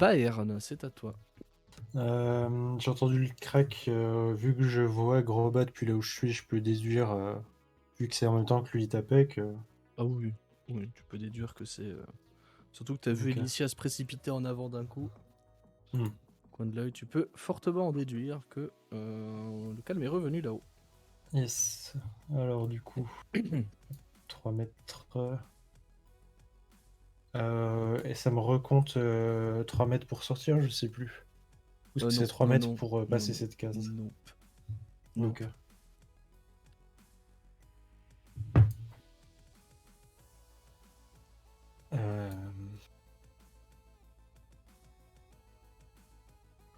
Baern, c'est à toi. J'ai entendu le crack. Vu que je vois Grobat depuis là où je suis, je peux déduire, vu que c'est en même temps que lui il t'appelle, que... Ah oui, oui, tu peux déduire que c'est... Surtout que tu as vu Ok. Elicia se précipiter en avant d'un coup. Hmm. Coin de l'œil, tu peux fortement en déduire que le calme est revenu là-haut. Yes. Alors du coup, 3 mètres. Et ça me recompte 3 mètres pour sortir, je sais plus. Ou est-ce que c'est 3 mètres pour passer cette case? Non. Ok.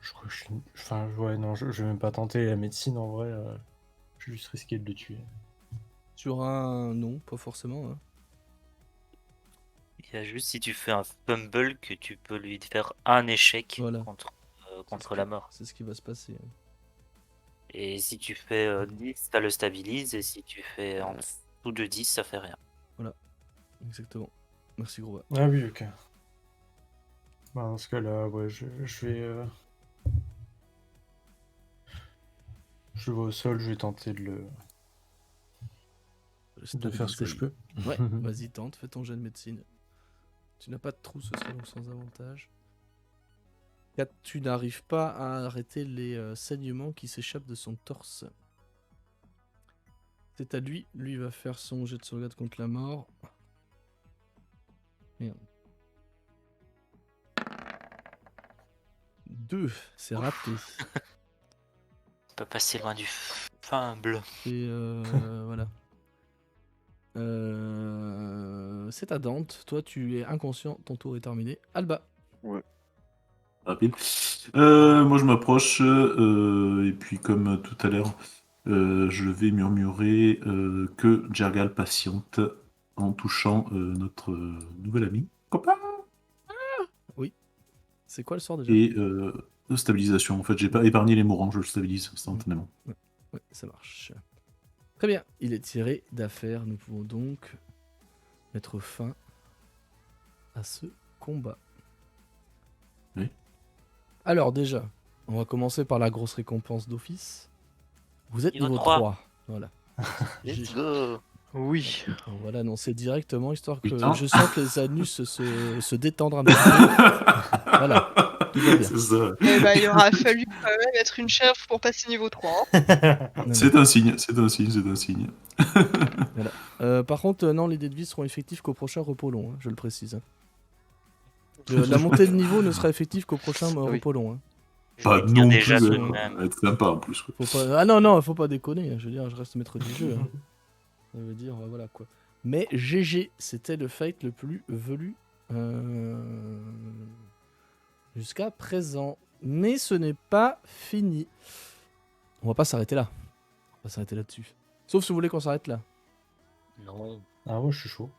Je crois que enfin, ouais, non, je vais même pas tenter la médecine en vrai. Je vais juste risquer de le tuer. Sur un... Non, pas forcément. Hein. Il y a juste si tu fais un fumble que tu peux lui faire un échec Voilà. contre la mort. C'est ce qui va se passer. Hein. Et si tu fais 10, ça le stabilise. Et si tu fais en dessous de 10, ça fait rien. Voilà. Exactement. Merci gros. Ah oui, ok. Bah, dans ce cas-là, ouais, je vais... Je le vois au sol, je vais tenter de faire ce que je peux. Ouais, vas-y, tente, fais ton jet de médecine. Tu n'as pas de trou, ce sera donc sans avantage. Tu n'arrives pas à arrêter les saignements qui s'échappent de son torse. C'est à lui. Lui va faire son jet de sauvegarde contre la mort. Merde. 2, c'est raté. On peut passer loin du fumble. Et voilà. C'est à Dante. Toi, tu es inconscient. Ton tour est terminé. Alba. Ouais. Rapide. Moi, je m'approche, et puis comme tout à l'heure, je vais murmurer que Jergal patiente en touchant notre nouvel ami, copain. Oui. C'est quoi le sort déjà? Et stabilisation. En fait, j'ai pas épargné les mourants, je le stabilise instantanément. Ouais, ça marche. Très bien. Il est tiré d'affaire. Nous pouvons donc mettre fin à ce combat. Oui. Alors déjà, on va commencer par la grosse récompense d'office. Vous êtes niveau 3. Voilà. Let's go. Oui. On va l'annoncer directement, histoire que Putain. je sens que les anus se détendre un petit peu. Voilà. Tout va bien. C'est ça. Eh ben, il aura fallu quand même être une chèvre pour passer niveau 3. Non, C'est un signe, c'est un signe, c'est un signe. Voilà. Par contre, non, les dés de vie seront effectifs qu'au prochain repos long, hein, je le précise. La montée de niveau ne sera effective qu'au prochain repos long. Hein. Pas Je vais dire non déjà plus, tout de même. être sympa en plus. Quoi. Faut pas... Ah non, faut pas déconner. Hein. Je veux dire, je reste maître du jeu. Hein. Ça veut dire, voilà quoi. Mais GG, c'était le fight le plus velu jusqu'à présent. Mais ce n'est pas fini. On va pas s'arrêter là. On va s'arrêter là-dessus. Sauf si vous voulez qu'on s'arrête là. Non. Ah ouais, je suis chaud.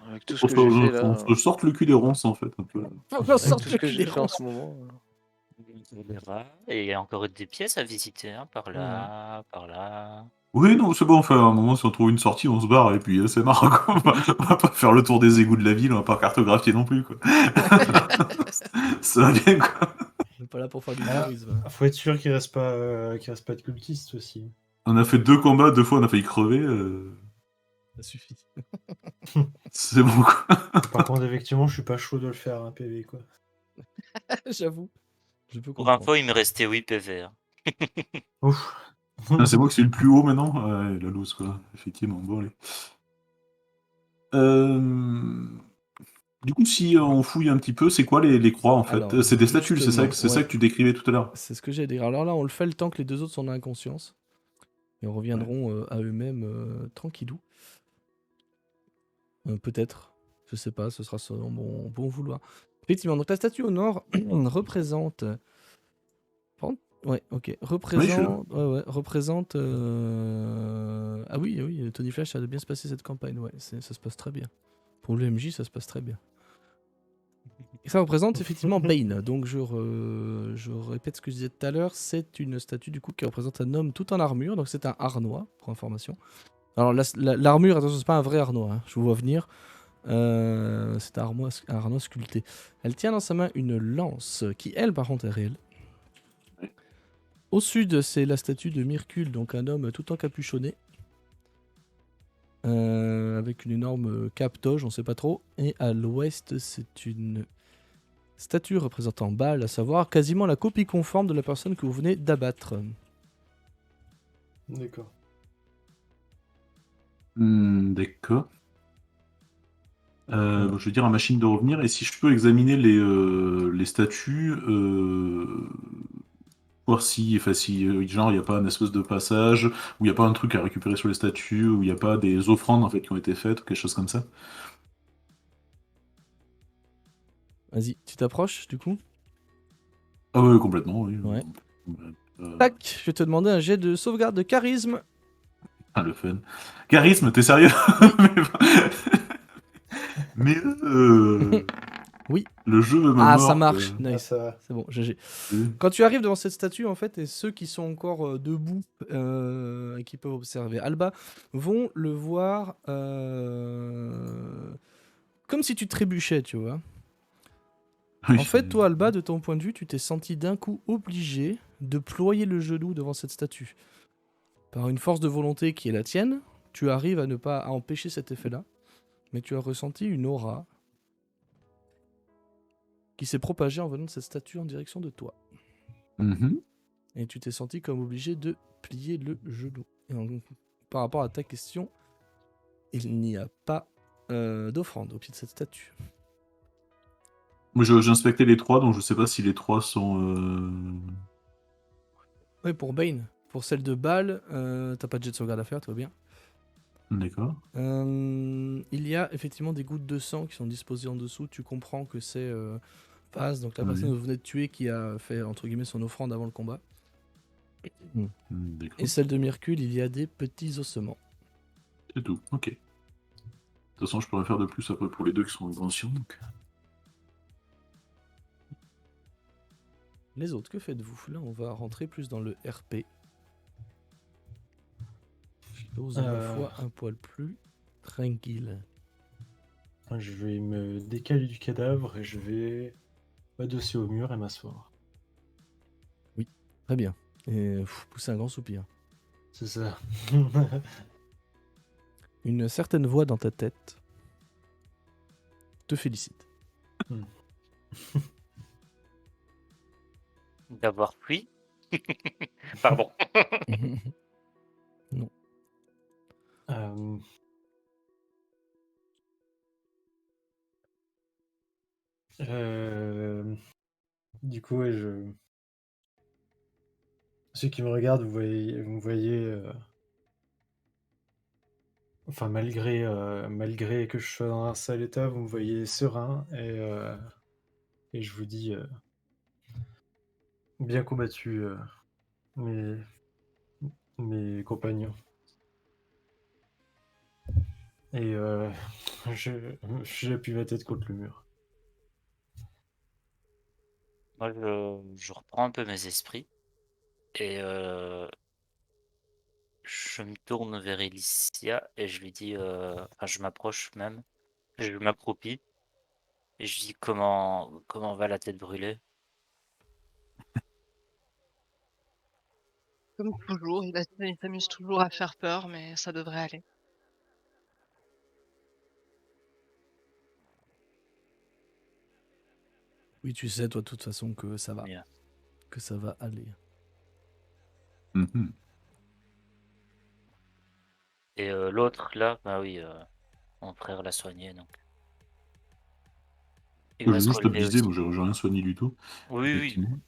Avec tout ce que j'ai fait là. On se sorte le cul des ronces en fait. Un peu. On Avec sort tout le ce que cul j'ai des fait en ronces. ce moment. On verra. Et il y a encore des pièces à visiter, hein, par là, par là. Oui, non, c'est bon, enfin, à un moment, si on trouve une sortie, on se barre, et puis c'est marrant, quoi. On va pas faire le tour des égouts de la ville, on va pas cartographier non plus, quoi. Ça va bien, quoi. On n'est pas là pour faire du Ah, tourisme. faut être sûr qu'il reste pas de cultistes aussi. On a fait 2 combats, 2 fois on a failli crever. Ça suffit. C'est bon, quoi. Par contre, effectivement, je suis pas chaud de le faire un PV, quoi. J'avoue. Je peux Pour comprendre. info, il me restait 8 PV. Hein. Ouf. Ah, c'est moi qui suis le plus haut maintenant. Ouais, la loose, quoi. Effectivement, bon, allez. Du coup, si on fouille un petit peu, c'est quoi les croix, en fait? Alors, c'est des statues, c'est ça justement, que tu décrivais tout à l'heure. C'est ce que j'ai à dire. Alors là, on le fait le temps que les deux autres sont dans l'inconscience. Et on reviendront à eux-mêmes tranquillou. Peut-être. Je sais pas, ce sera selon bon vouloir. Effectivement, donc la statue au nord représente... Ouais, ok. Représente... Ah oui, Tony Flash, ça a bien se passer cette campagne. Ouais, ça se passe très bien. Pour l'EMJ, ça se passe très bien. Et ça représente effectivement Bane. Donc je répète ce que je disais tout à l'heure. C'est une statue du coup qui représente un homme tout en armure. Donc c'est un harnois, pour information. Alors l'armure, attention, c'est pas un vrai harnois. Hein, je vous vois venir. C'est un armoire sculpté. Elle tient dans sa main une lance qui, elle, par contre, est réelle. Ouais. Au sud, c'est la statue de Myrcule, donc un homme tout encapuchonné. Avec une énorme cape toge, on sait pas trop. Et à l'ouest, c'est une statue représentant Baal, à savoir quasiment la copie conforme de la personne que vous venez d'abattre. D'accord. D'accord. Bon, je veux dire à machine de revenir, et si je peux examiner les statues, voir si, enfin, si genre il n'y a pas un espèce de passage, où il n'y a pas un truc à récupérer sur les statues, où il n'y a pas des offrandes en fait qui ont été faites, ou quelque chose comme ça. Vas-y, tu t'approches du coup. Ah ouais, complètement, oui. Ouais. Euh, Tac, je vais te demander un jet de sauvegarde de charisme. Ah, le fun. Charisme, t'es sérieux? Mais Oui. le jeu me Ah, mord, ça marche. Ah, Nice. ça va. C'est bon, GG. euh. Quand tu arrives devant cette statue, en fait, et ceux qui sont encore debout et qui peuvent observer Alba vont le voir comme si tu trébuchais, tu vois. Oui, En fait, toi, Alba, de ton point de vue, tu t'es senti d'un coup obligé de ployer le genou devant cette statue. Par une force de volonté qui est la tienne, tu arrives à ne pas empêcher cet effet-là, mais tu as ressenti une aura qui s'est propagée en venant de cette statue en direction de toi. Mhm. Et tu t'es senti comme obligé de plier le genou. Et par rapport à ta question, il n'y a pas d'offrande au pied de cette statue. Moi, j'ai inspecté les trois, donc je sais pas si les trois sont. Oui, pour Bane. Pour celle de Baal, t'as pas de jet de sauvegarde à faire, tout va bien. D'accord. Il y a effectivement des gouttes de sang qui sont disposées en dessous. Tu comprends que c'est Vaz, donc la Oui. personne que vous venez de tuer, qui a fait entre guillemets son offrande avant le combat. D'accord. Et celle de Myrcule, il y a des petits ossements. C'est tout. Ok. De toute façon, je pourrais faire de plus après pour les deux qui sont inconscients. Donc. Les autres, que faites-vous? Là, on va rentrer plus dans le RP. Chose à la fois un poil plus tranquille. Je vais me décaler du cadavre et je vais m'adosser au mur et m'asseoir. Très bien. Et pousser un grand soupir. C'est ça. Une certaine voix dans ta tête te félicite. D'avoir pris. Pardon. Non. Du coup, ouais, ceux qui me regardent, vous me voyez, enfin malgré que je sois dans un sale état, vous me voyez serein et je vous dis bien combattu, mes, mes compagnons. Et j'appuie ma tête contre le mur. Moi, je reprends un peu mes esprits et je me tourne vers Elicia et je lui dis, enfin, je m'approche même, je m'accroupis et je dis comment va la tête brûlée? Comme toujours, il s'amuse toujours à faire peur, mais ça devrait aller. Oui, tu sais, toi, de toute façon, que ça va. Bien. Que ça va aller. Mhm. Et l'autre là, bah oui, mon frère l'a soigné donc. Il va J'ai se juste relever stabilisé, aussi. moi j'ai rien soigné du tout. Oui, oui. Effectivement.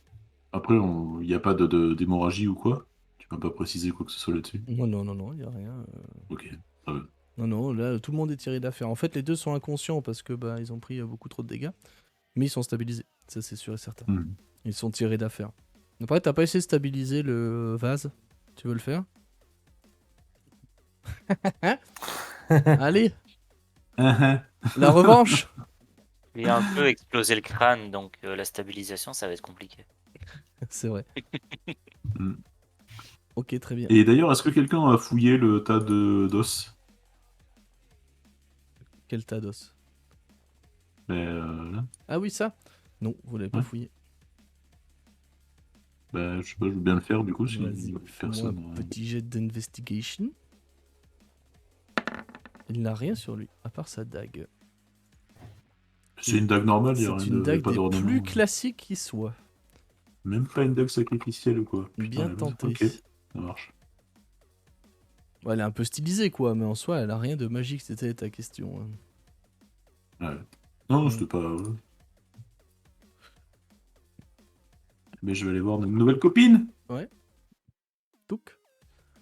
Après, il n'y a pas d'hémorragie ou quoi? Tu m'as pas précisé quoi que ce soit là-dessus? Non, non, non, non, il n'y a rien. Ok, très bien. Non, non, là, tout le monde est tiré d'affaire. En fait, les deux sont inconscients parce que bah, ils ont pris beaucoup trop de dégâts. Mais ils sont stabilisés. Ça, c'est sûr et certain. Mhm. Ils sont tirés d'affaire. Après, t'as pas essayé de stabiliser le vase? Tu veux le faire? Allez, la revanche! Il a un peu explosé le crâne, donc la stabilisation, ça va être compliqué. C'est vrai. Mhm. Ok, très bien. Et d'ailleurs, est-ce que quelqu'un a fouillé le tas d'os? Quel tas d'os? Là, Ah oui, ça? Non, vous l'avez pas Ouais. fouillé. je sais pas, je veux bien le faire du coup si Vas-y, fais-moi personne. un petit jet d'investigation. Il n'a rien sur lui, à part sa dague. C'est une dague normale, il n'y a, C'est rien une de, y a dague pas des d'ornement. plus classiques qui soit. Même pas une dague sacrificielle ou quoi. Bien Putain, tenté. ok, ça marche. Ouais, elle est un peu stylisée, quoi, mais en soi, elle a rien de magique, c'était ta question. Hein. Ouais. Non, Mm. c'était pas. Mais je vais aller voir une nouvelle copine. Touk.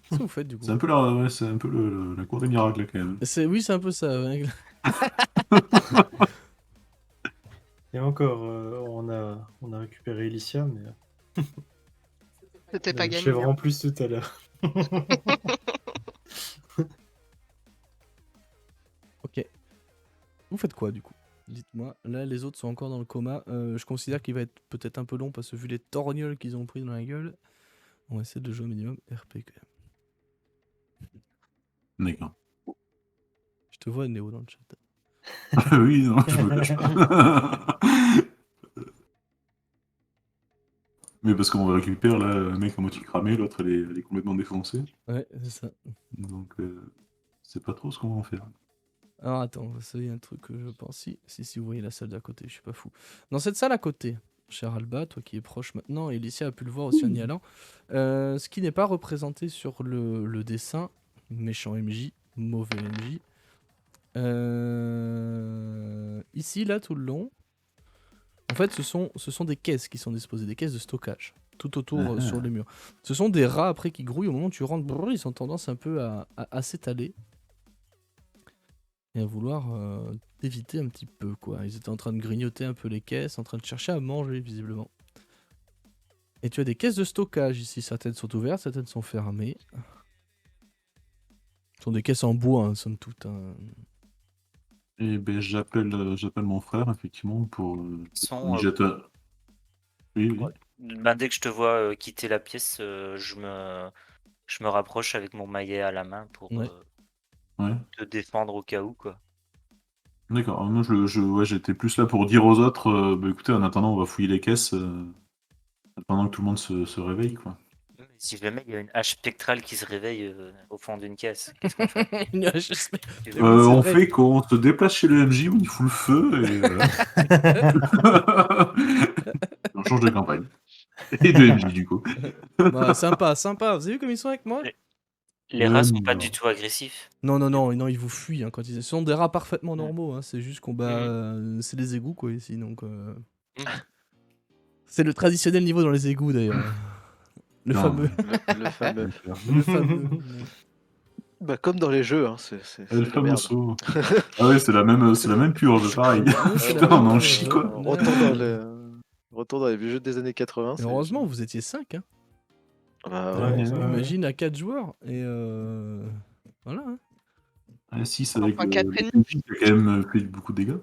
Qu'est-ce que vous faites, du coup? C'est un peu c'est un peu la cour des miracles là, quand même. Oui, c'est un peu ça. Ouais. Et encore, on a récupéré Elysia, mais C'était on a pas une gagné. chèvre Hein. en plus tout à l'heure. Ok. Vous faites quoi, du coup? Dites-moi. Là, les autres sont encore dans le coma. Je considère qu'il va être peut-être un peu long, parce que vu les torgnoles qu'ils ont pris dans la gueule, on va essayer de jouer au minimum RP, quand même. D'accord. Je te vois, Néo, dans le chat. Oui, non, je me cache pas. Mais parce qu'on récupère là un mec à moitié cramé, l'autre elle est complètement défoncée. Ouais, c'est ça. Donc c'est pas trop ce qu'on va en faire. Alors attends, ça y est un truc que je pense. Si vous voyez la salle d'à côté, je suis pas fou. Dans cette salle à côté, cher Alba, toi qui es proche maintenant, et Alicia a pu le voir aussi en y allant, ce qui n'est pas représenté sur le dessin, méchant MJ, mauvais MJ. Ici, là, tout le long, en fait, ce sont des caisses qui sont disposées, des caisses de stockage, tout autour sur les murs. Ce sont des rats après qui grouillent au moment où tu rentres, brrr, ils ont tendance un peu à s'étaler. Et à vouloir t'éviter un petit peu, quoi. Ils étaient en train de grignoter un peu les caisses, en train de chercher à manger, visiblement. Et tu as des caisses de stockage ici. Certaines sont ouvertes, certaines sont fermées. Ce sont des caisses en bois, hein, somme toute. Hein. Et ben j'appelle mon frère effectivement pour Sont, il jette un... Oui, oui. ouais. Ben, dès que je te vois quitter la pièce, je me rapproche avec mon maillet à la main pour Ouais. Ouais. te défendre au cas où, quoi. D'accord. Moi ouais, j'étais plus là pour dire aux autres, bah, écoutez, en attendant on va fouiller les caisses pendant que tout le monde se réveille quoi. Mais si jamais il y a une hache spectrale qui se réveille au fond d'une caisse, qu'est-ce qu'on fait? Une hache spé- Tu Mais vois, oui, c'est On vrai. fait qu'on se déplace chez le MJ, on y fout le feu et on change de campagne. Et de MJ du coup. Bah, sympa, sympa. Vous avez vu comme ils sont avec moi? Les rats sont pas Non. du tout agressifs. Non, ils vous fuient hein, quand ils... Ce sont des rats parfaitement normaux. Hein. C'est juste qu'on c'est les égouts, quoi, ici. Donc, c'est le traditionnel niveau dans les égouts, d'ailleurs. Le Non, fameux. Le fameux. Le fameux. Bah, comme dans les jeux, hein, c'est El de la merde. famoso. Ah ouais, c'est la même purge, pareil. Ouais, c'est la Putain, on même en purge, chie ouais. quoi. Retour dans les vieux jeux des années 80. Et heureusement, vous étiez 5. Hein. Bah, Ouais, ouais. ouais. Imagine à 4 joueurs. Et voilà. Hein. Ah, 6 avec Enfin, le 4,5. MJ qui a quand même fait beaucoup de dégâts.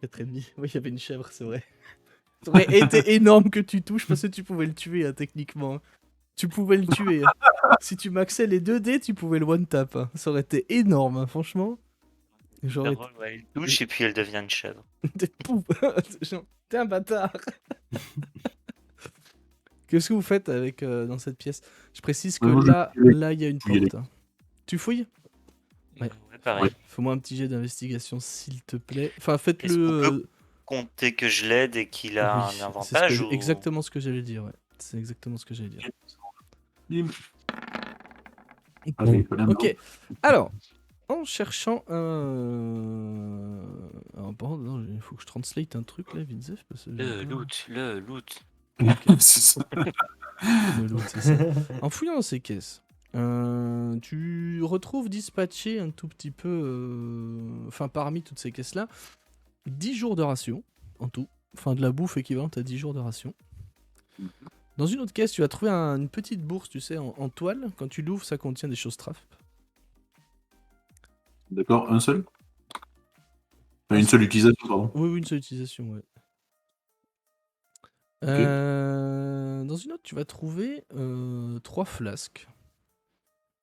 4,5. Oui, il y avait une chèvre, c'est vrai. Ça aurait été énorme que tu touches parce que tu pouvais le tuer, hein, techniquement. Tu pouvais le tuer. Hein. Si tu maxais les 2 dés, tu pouvais le one-tap. Hein. Ça aurait été énorme, hein, franchement. J'aurais été... Ouais, elle touche et puis elle devient une chèvre. T'es pouf. Genre, t'es un bâtard. Qu'est-ce que vous faites avec dans cette pièce? Je précise que Ouais, moi, je là, fouille il y a une fouiller porte. Hein. Tu fouilles? Ouais. Ouais, pareil. Fais-moi un petit jet d'investigation, s'il te plaît. Enfin, Est-ce faites-le... qu'on peut compter que je l'aide et qu'il a Oui, un c'est avantage ou... exactement ce que j'allais dire, ouais. C'est exactement ce que j'allais dire. Bim. Allez, voilà, Ok, alors, en cherchant un... Alors, pardon, non, il faut que je translate un truc là, vite fait, parce que j'ai pas- Le loot. c'est ça. Le loot, c'est ça. En fouillant dans ces caisses, tu retrouves dispatché un tout petit peu, enfin parmi toutes ces caisses-là, 10 jours de ration en tout, enfin de la bouffe équivalente à 10 jours de ration. Dans une autre caisse, tu vas trouver une petite bourse, tu sais, en toile. Quand tu l'ouvres, ça contient des choses trap. D'accord, un seul Enfin, une seule utilisation, pardon. Oui, une seule utilisation, ouais. Dans une autre, tu vas trouver 3 flasques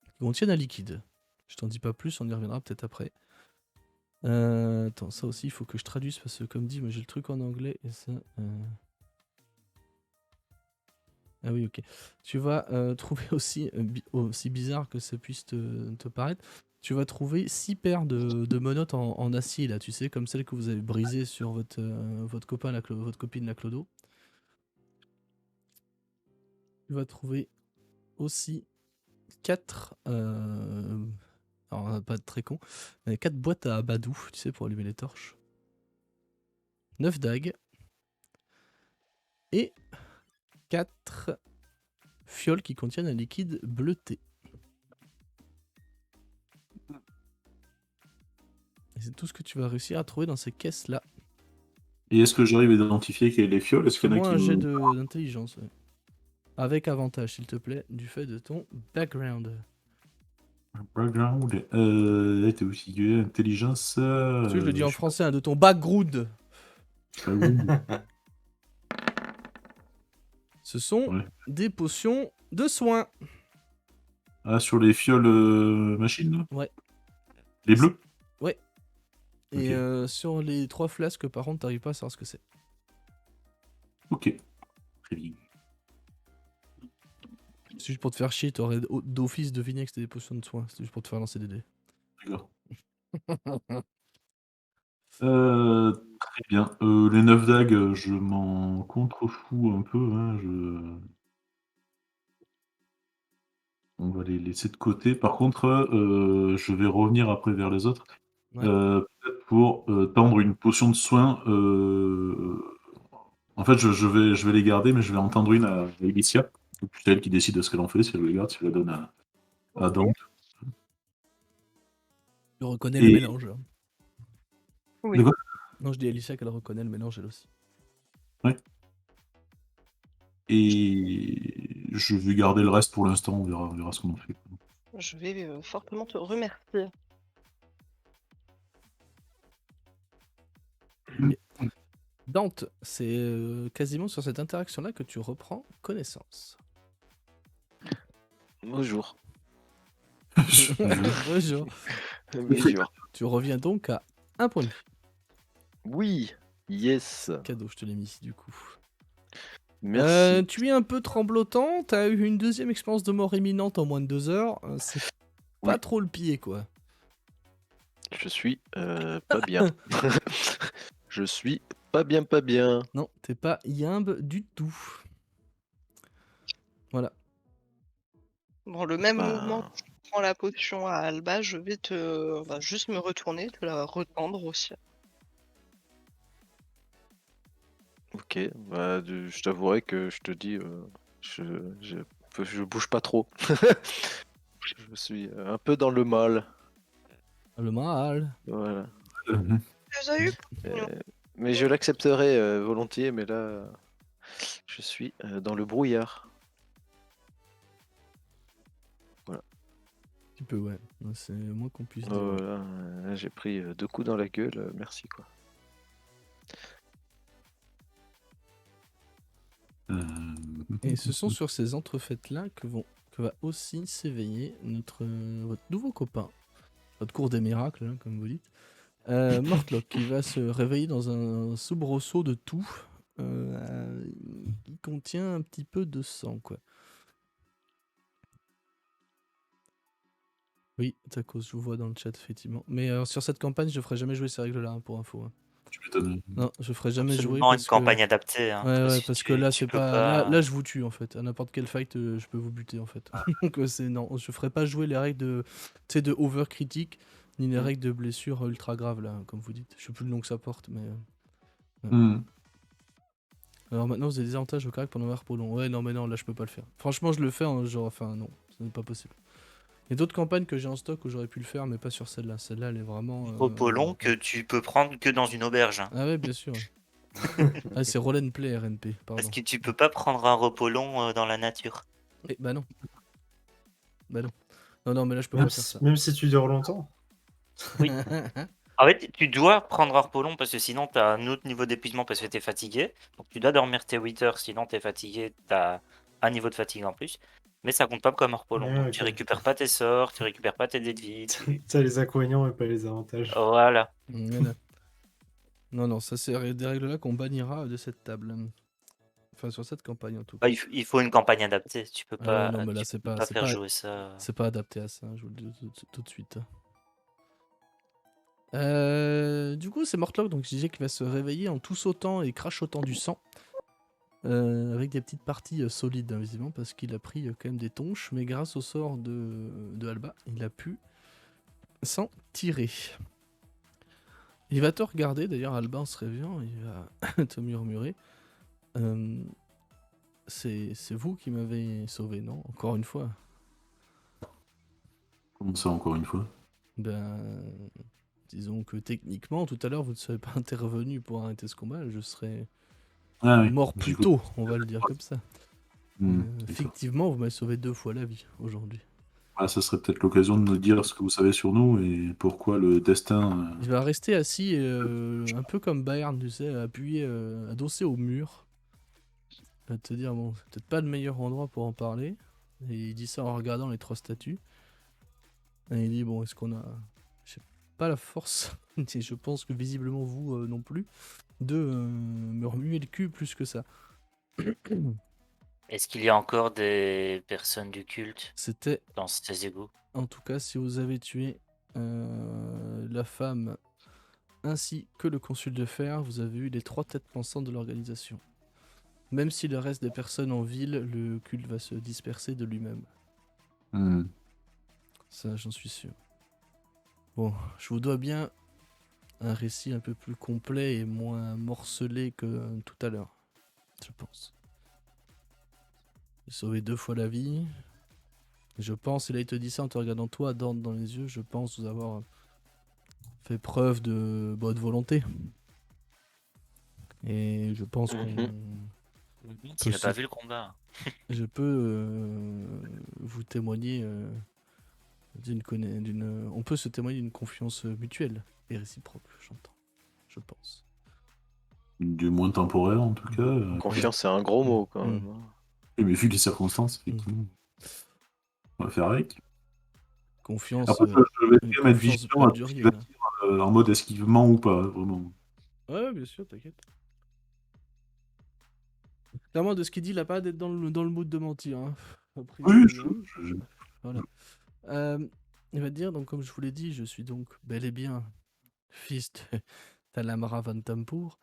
qui contiennent un liquide. Je t'en dis pas plus, on y reviendra peut-être après. Attends, ça aussi, il faut que je traduise parce que, comme dit, moi j'ai le truc en anglais et ça. Ah oui, ok. Tu vas trouver aussi, aussi bizarre que ça puisse te paraître, tu vas trouver 6 paires de menottes en acier, là, tu sais, comme celles que vous avez brisées sur votre copain, votre copine, la Clodo. Tu vas trouver aussi 4. Alors, on va pas être très con, mais 4 boîtes à badou, tu sais, pour allumer les torches. 9 dagues. Et 4 fioles qui contiennent un liquide bleuté. Et c'est tout ce que tu vas réussir à trouver dans ces caisses-là. Et est-ce que j'arrive à identifier quelles les fioles? Est-ce qu'il y en a Fais-moi qui un jet me... d'intelligence. Ouais. Avec avantage, s'il te plaît, du fait de ton background. Background, t'es aussi intelligence. Tu sais, je le dis en suis français, hein, de ton background. pas bon. Ce sont Ouais. des potions de soins. Ah, sur les fioles machines là? Ouais. Les bleus? Ouais. Et Ok. sur les 3 flasques, par contre, t'arrives pas à savoir ce que c'est. Ok. Très bien. C'est juste pour te faire chier, t'aurais d'office deviné que c'était des potions de soins. C'est juste pour te faire lancer des dés. D'accord. Très bien. Les 9 dagues, je m'en contrefous un peu. Hein, On va les laisser de côté. Par contre, je vais revenir après vers les autres. Ouais. Peut-être pour tendre une potion de soin. En fait, je vais les garder, mais je vais en tendre une à Alicia. C'est elle qui décide de ce qu'elle en fait, si elle le garde, si elle la donne à Ok. Dante. Tu reconnais le Et... mélange. Hein. Oui. De quoi? Non, je dis à Alicia qu'elle reconnaît le mélange, elle aussi. Ouais. Et je vais garder le reste pour l'instant, on verra ce qu'on en fait. Je vais fortement te remercier. Dante, c'est quasiment sur cette interaction-là que tu reprends connaissance. Bonjour. Bonjour. Bonjour. Tu reviens donc à 1 point de vie. Oui, yes. Cadeau, je te l'ai mis ici du coup. Merci. Tu es un peu tremblotant, t'as eu une deuxième expérience de mort imminente en moins de 2 heures. C'est pas Oui. trop le pied, quoi. Je suis pas bien. Je suis pas bien. Non, t'es pas yimbe du tout. Voilà. Dans le même Bah, mouvement que je prends la potion à Alba, je vais juste me retourner, te la retendre aussi. ok, bah, je t'avouerai que je te dis, je bouge pas trop. Je suis un peu dans le mal. Le mal. Voilà. Tu les as eu? Mais je l'accepterai volontiers, mais là, je suis dans le brouillard. Un petit peu, ouais. C'est le moins qu'on puisse dire. Oh, là, j'ai pris 2 coups dans la gueule, merci quoi. Et ce sont sur ces entrefaites-là que va aussi s'éveiller votre nouveau copain, votre cours des miracles, hein, comme vous dites, Mortlock, qui va se réveiller dans un soubresaut de tout, qui contient un petit peu de sang, quoi. Oui, Tacos, je vous vois dans le chat, effectivement. Mais sur cette campagne, je ferai jamais jouer ces règles-là, hein, pour info. Hein. Tu m'étonnes. Non, je ferai jamais jouer Absolument une parce que... campagne adaptée. Hein, Ouais, parce que là, tu c'est peux pas... Là, je vous tue, en fait. À n'importe quel fight, je peux vous buter, en fait. Donc, c'est... Non, je ferai pas jouer les règles de... Tu sais, de over critique, ni les règles de blessure ultra graves, là, comme vous dites. Je sais plus le nom que ça porte, mais... Alors maintenant, vous avez des avantages au crack pendant un repos long. Ouais, non, mais non, là, je peux pas le faire. Franchement, je le fais, hein, genre... Enfin, non, ce n'est pas possible. Il y a d'autres campagnes que j'ai en stock où j'aurais pu le faire, mais pas sur celle-là. Celle-là, elle est vraiment... repos long que tu peux prendre que dans une auberge. Hein. Ah ouais, bien sûr. Ah, c'est roll and play, RNP, pardon. Parce que tu peux pas prendre un repos long dans la nature. Eh, bah non. Bah non. Non, mais là, je peux pas faire ça. Même si tu dors longtemps. Oui. En fait, tu dois prendre un repos long parce que sinon tu as un autre niveau d'épuisement parce que tu es fatigué. Donc tu dois dormir tes 8 heures, sinon tu es fatigué, tu as un niveau de fatigue en plus. Mais ça compte pas comme mort prolongée. Ah, Donc tu ok. récupères pas tes sorts, tu récupères pas tes dés de vie. T'as les inconvénients et pas les avantages. Voilà. Voilà. Non, non, ça c'est des règles-là qu'on bannira de cette table. Enfin, sur cette campagne en tout Bah, cas. il faut une campagne adaptée. Tu peux Ah ouais, pas, non, mais là, tu peux pas faire jouer ça. c'est pas adapté à ça, je vous le dis tout de suite. Du coup, c'est Mortlock, donc je disais qu'il va se réveiller en tout sautant et crachotant du sang. Avec des petites parties solides, hein, visiblement, parce qu'il a pris quand même des tonches, mais grâce au sort de Alba, il a pu s'en tirer. Il va te regarder, d'ailleurs, Alba, en se réveillant, il va te murmurer. C'est vous qui m'avez sauvé, non? Encore une fois. Comment ça, encore une fois? Ben, disons que techniquement, tout à l'heure, vous ne serez pas intervenu pour arrêter ce combat, je serais Ah oui, mort j'ai plus cru- tôt, on va le dire comme ça. D'accord. Effectivement, vous m'avez sauvé 2 fois la vie aujourd'hui. Ah, ça serait peut-être l'occasion de nous dire ce que vous savez sur nous et pourquoi le destin. Il va rester assis, un peu comme Bayern, tu sais, appuyé, adossé au mur. Il va te dire, bon, c'est peut-être pas le meilleur endroit pour en parler. Et il dit ça en regardant les 3 statues. Et il dit, bon, est-ce qu'on a... Je sais pas la force, et je pense que visiblement vous non plus, de me remuer le cul plus que ça. Est-ce qu'il y a encore des personnes du culte C'était, dans ces égouts? en tout cas, si vous avez tué la femme ainsi que le consul de fer, vous avez eu les 3 têtes pensantes de l'organisation. Même si le reste des personnes en ville, le culte va se disperser de lui-même. Hmm. Ça, j'en suis sûr. Bon, je vous dois bien un récit un peu plus complet et moins morcelé que tout à l'heure, je pense. J'ai sauvé 2 fois la vie. Je pense, et là il te dit ça en te regardant toi, Dorn, dans les yeux, je pense vous avoir fait preuve de bonne volonté. Et je pense qu'on... Il n'a pas vu le combat. Je peux vous témoigner on peut se témoigner d'une confiance mutuelle et réciproque, j'entends. Je pense. Du moins temporaire, en tout cas. Confiance, c'est un gros mot quand Mm. même, hein. Mais vu les circonstances, effectivement, on va faire avec. Confiance. Après, je vais une quand même être confiance vigilant à tout ce qu'il va baldurienne. dire, en mode esquivement ou pas, vraiment. Ouais, bien sûr, t'inquiète. Clairement, de ce qu'il dit, il a pas d'être dans le mood de mentir. Hein. Après, Oui, voilà. Il va te dire, donc, comme je vous l'ai dit, je suis donc bel et bien fils de Talamara Van Tampour,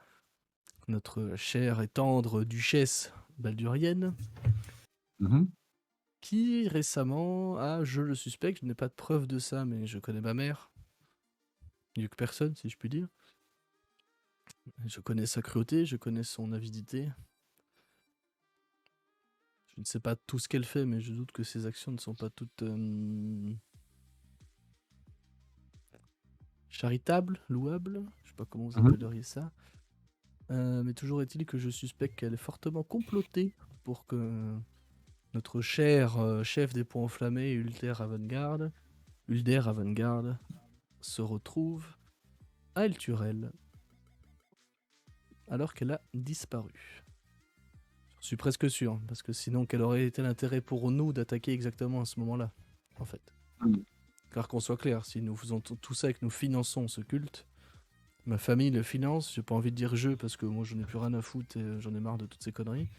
notre chère et tendre duchesse baldurienne, Mhm. qui récemment a, je le suspecte, je n'ai pas de preuve de ça, mais je connais ma mère, mieux que personne, si je puis dire. Je connais sa cruauté, je connais son avidité. Je ne sais pas tout ce qu'elle fait, mais je doute que ses actions ne sont pas toutes charitables, louables. Je sais pas comment vous appelleriez ça. Mais toujours est-il que je suspecte qu'elle est fortement complotée pour que notre cher chef des points enflammés, Ulder Ravengard, se retrouve à Elturel, alors qu'elle a disparu. Je suis presque sûr, parce que sinon, quel aurait été l'intérêt pour nous d'attaquer exactement à ce moment-là, en fait. Car qu'on soit clair, si nous faisons tout ça et que nous finançons ce culte, ma famille le finance, j'ai pas envie de dire je, parce que moi j'en ai plus rien à foutre et j'en ai marre de toutes ces conneries.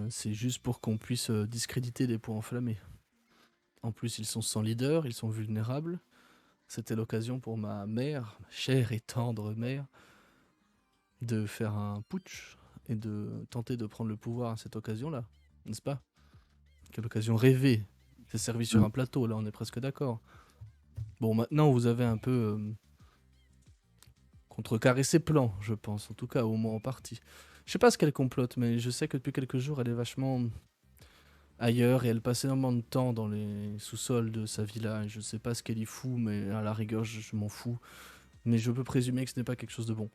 C'est juste pour qu'on puisse discréditer les points enflammés. En plus, ils sont sans leader, ils sont vulnérables. C'était l'occasion pour ma mère, ma chère et tendre mère, de faire un putsch et de tenter de prendre le pouvoir à cette occasion-là, n'est-ce pas? Quelle occasion rêvée. C'est servi sur un plateau, là on est presque d'accord. Bon, maintenant vous avez un peu contrecarré ses plans, je pense, en tout cas au moins en partie. Je sais pas ce qu'elle complote, mais je sais que depuis quelques jours elle est vachement ailleurs et elle passe énormément de temps dans les sous-sols de sa villa. Et je sais pas ce qu'elle y fout, mais à la rigueur je m'en fous. Mais je peux présumer que ce n'est pas quelque chose de bon.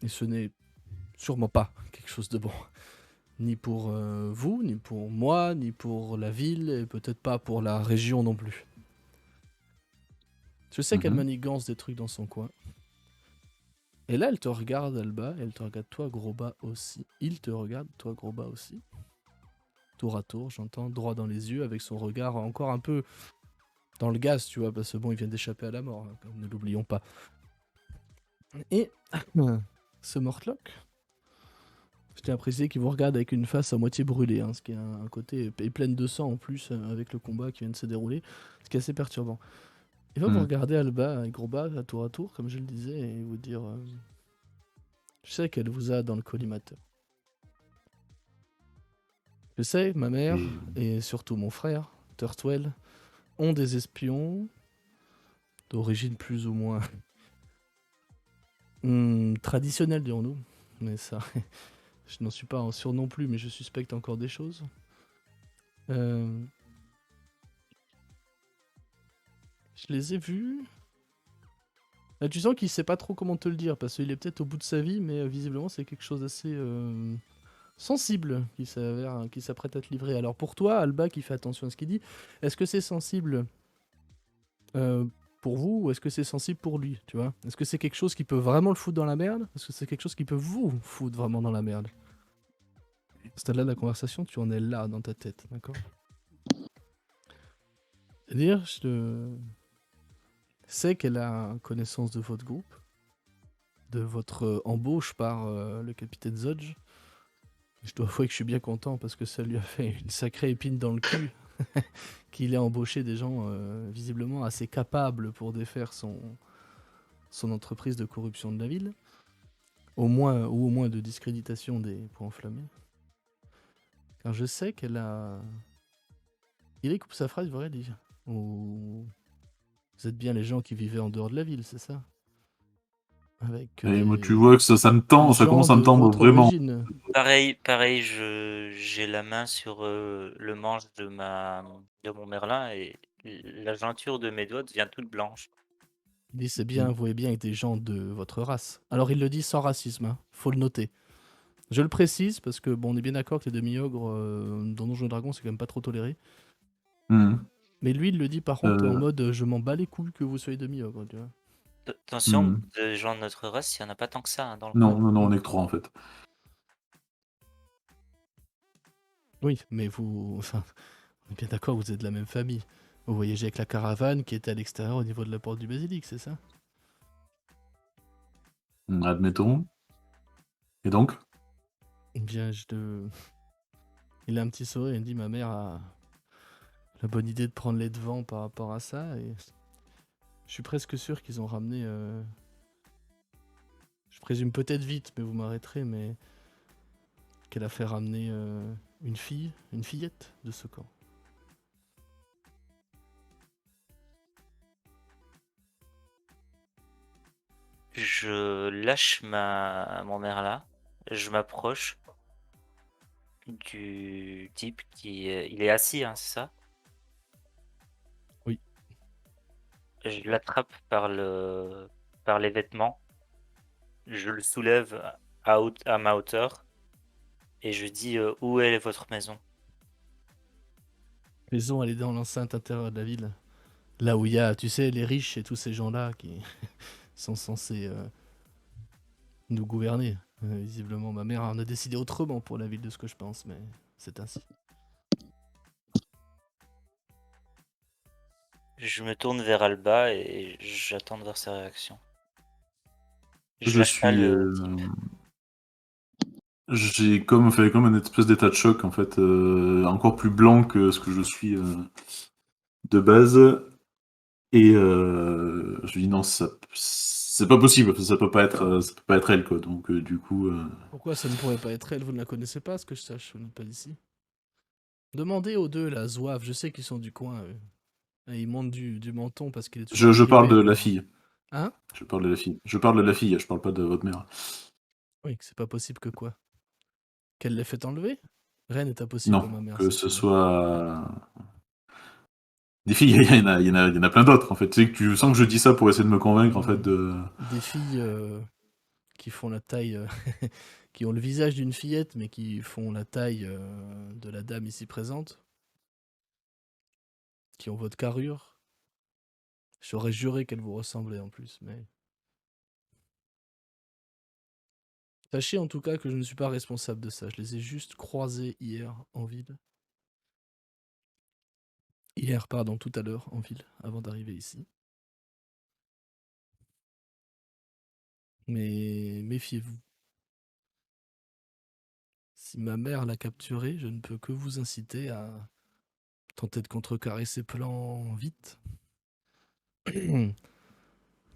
Et ce n'est sûrement pas quelque chose de bon. Ni pour vous, ni pour moi, ni pour la ville, et peut-être pas pour la région non plus. Je sais qu'elle manigance des trucs dans son coin. Et là, elle te regarde, Alba, et elle te regarde toi, Grosbas aussi. Il te regarde, toi, Grosbas aussi. tour à tour, j'entends, droit dans les yeux, avec son regard encore un peu dans le gaz, tu vois, parce que bon, il vient d'échapper à la mort, hein, ne l'oublions pas. Et ce Mortlock, je tiens à préciser qu'il vous regarde avec une face à moitié brûlée, hein, ce qui est un côté et pleine de sang en plus avec le combat qui vient de se dérouler, ce qui est assez perturbant. Il va vous regarder Alba et Groba à tour, comme je le disais, et vous dire je sais qu'elle vous a dans le collimateur. Je sais, ma mère et surtout mon frère, Turtwell, ont des espions d'origine plus ou moins traditionnelle, dirons-nous. Mais ça, je n'en suis pas sûr non plus, mais je suspecte encore des choses. Je les ai vus. Là, tu sens qu'il sait pas trop comment te le dire, parce qu'il est peut-être au bout de sa vie, mais visiblement c'est quelque chose d'assez sensible qui s'apprête à te livrer. Alors pour toi, Alba, qui fait attention à ce qu'il dit, est-ce que c'est sensible pour vous ou est-ce que c'est sensible pour lui, tu vois? Est-ce que c'est quelque chose qui peut vraiment le foutre dans la merde? Est-ce que c'est quelque chose qui peut vous foutre vraiment dans la merde? À ce stade-là de la conversation, tu en es là dans ta tête, d'accord? C'est-à-dire, je sais qu'elle a connaissance de votre groupe, de votre embauche par le capitaine Zodge. Je dois avouer que je suis bien content parce que ça lui a fait une sacrée épine dans le cul qu'il ait embauché des gens visiblement assez capables pour défaire son entreprise de corruption de la ville, au moins de discréditation des points enflammés. Car je sais qu'elle a... Il coupe sa phrase, vrai, dit. Vous êtes bien les gens qui vivaient en dehors de la ville, c'est ça? Avec Et moi, tu vois que ça me tend, ça commence à me tendre vraiment. Origine. Pareil, j'ai la main sur le manche de mon merlin et la jointure de mes doigts devient toute blanche. Il dit c'est bien, vous voyez bien avec des gens de votre race. Alors il le dit sans racisme, hein, faut le noter. Je le précise parce que bon, on est bien d'accord que les demi-ogres dans Donjons et Dragons c'est quand même pas trop toléré. Mais lui il le dit par contre en mode je m'en bats les couilles que vous soyez demi-ogre, tu vois. Attention, de gens de notre race, il n'y en a pas tant que ça hein, dans le Non, coin. non, non, on est que 3 en fait. Oui, mais vous... Enfin, on est bien d'accord, vous êtes de la même famille. Vous voyagez avec la caravane qui était à l'extérieur au niveau de la porte du basilic, c'est ça? Admettons. Et donc? Eh bien, il a un petit sourire et il me dit ma mère a la bonne idée de prendre les devants par rapport à ça et je suis presque sûr qu'ils ont ramené... Je présume peut-être vite, mais vous m'arrêterez, mais qu'elle a fait ramener une fillette de ce camp. Je lâche mon merlin, je m'approche du type il est assis, hein, c'est ça? Oui. Je l'attrape par les vêtements, je le soulève à ma hauteur et je dis où est votre maison? Maison, elle est dans l'enceinte intérieure de la ville. Là où il y a, tu sais, les riches et tous ces gens-là qui sont censés nous gouverner. Visiblement, ma mère en a décidé autrement pour la ville de ce que je pense, mais c'est ainsi. Je me tourne vers Alba et j'attends de voir sa réaction. Je lâche pas suis. le type. J'ai comme fait comme un espèce d'état de choc en fait, encore plus blanc que ce que je suis de base. Et je lui dis non, c'est pas possible, ça peut pas être elle quoi. Donc du coup. Pourquoi ça ne pourrait pas être elle? Vous ne la connaissez pas, à ce que je sache, vous n'êtes pas d'ici. Demandez aux deux, la zouave, je sais qu'ils sont du coin, eux. Et ils montent du menton parce qu'il est toujours... Je parle de grippé, la quoi. fille. Hein? Je parle de la fille. Je parle de la fille, je parle pas de votre mère. Oui, que c'est pas possible que quoi? Qu'elle l'ait fait enlever? Rien n'est impossible pour ma Non, mère. que c'est ce sûr. soit. Des filles, il y en a plein d'autres en fait. Tu sais que tu sens que je dis ça pour essayer de me convaincre en fait de. Des filles qui font la taille, qui ont le visage d'une fillette, mais qui font la taille de la dame ici présente, qui ont votre carrure. J'aurais juré qu'elle vous ressemblait en plus, mais... Sachez en tout cas que je ne suis pas responsable de ça. Je les ai juste croisées hier en ville. Hier, pardon, tout à l'heure, en ville, avant d'arriver ici. Mais méfiez-vous. Si ma mère l'a capturé, je ne peux que vous inciter à tenter de contrecarrer ses plans vite.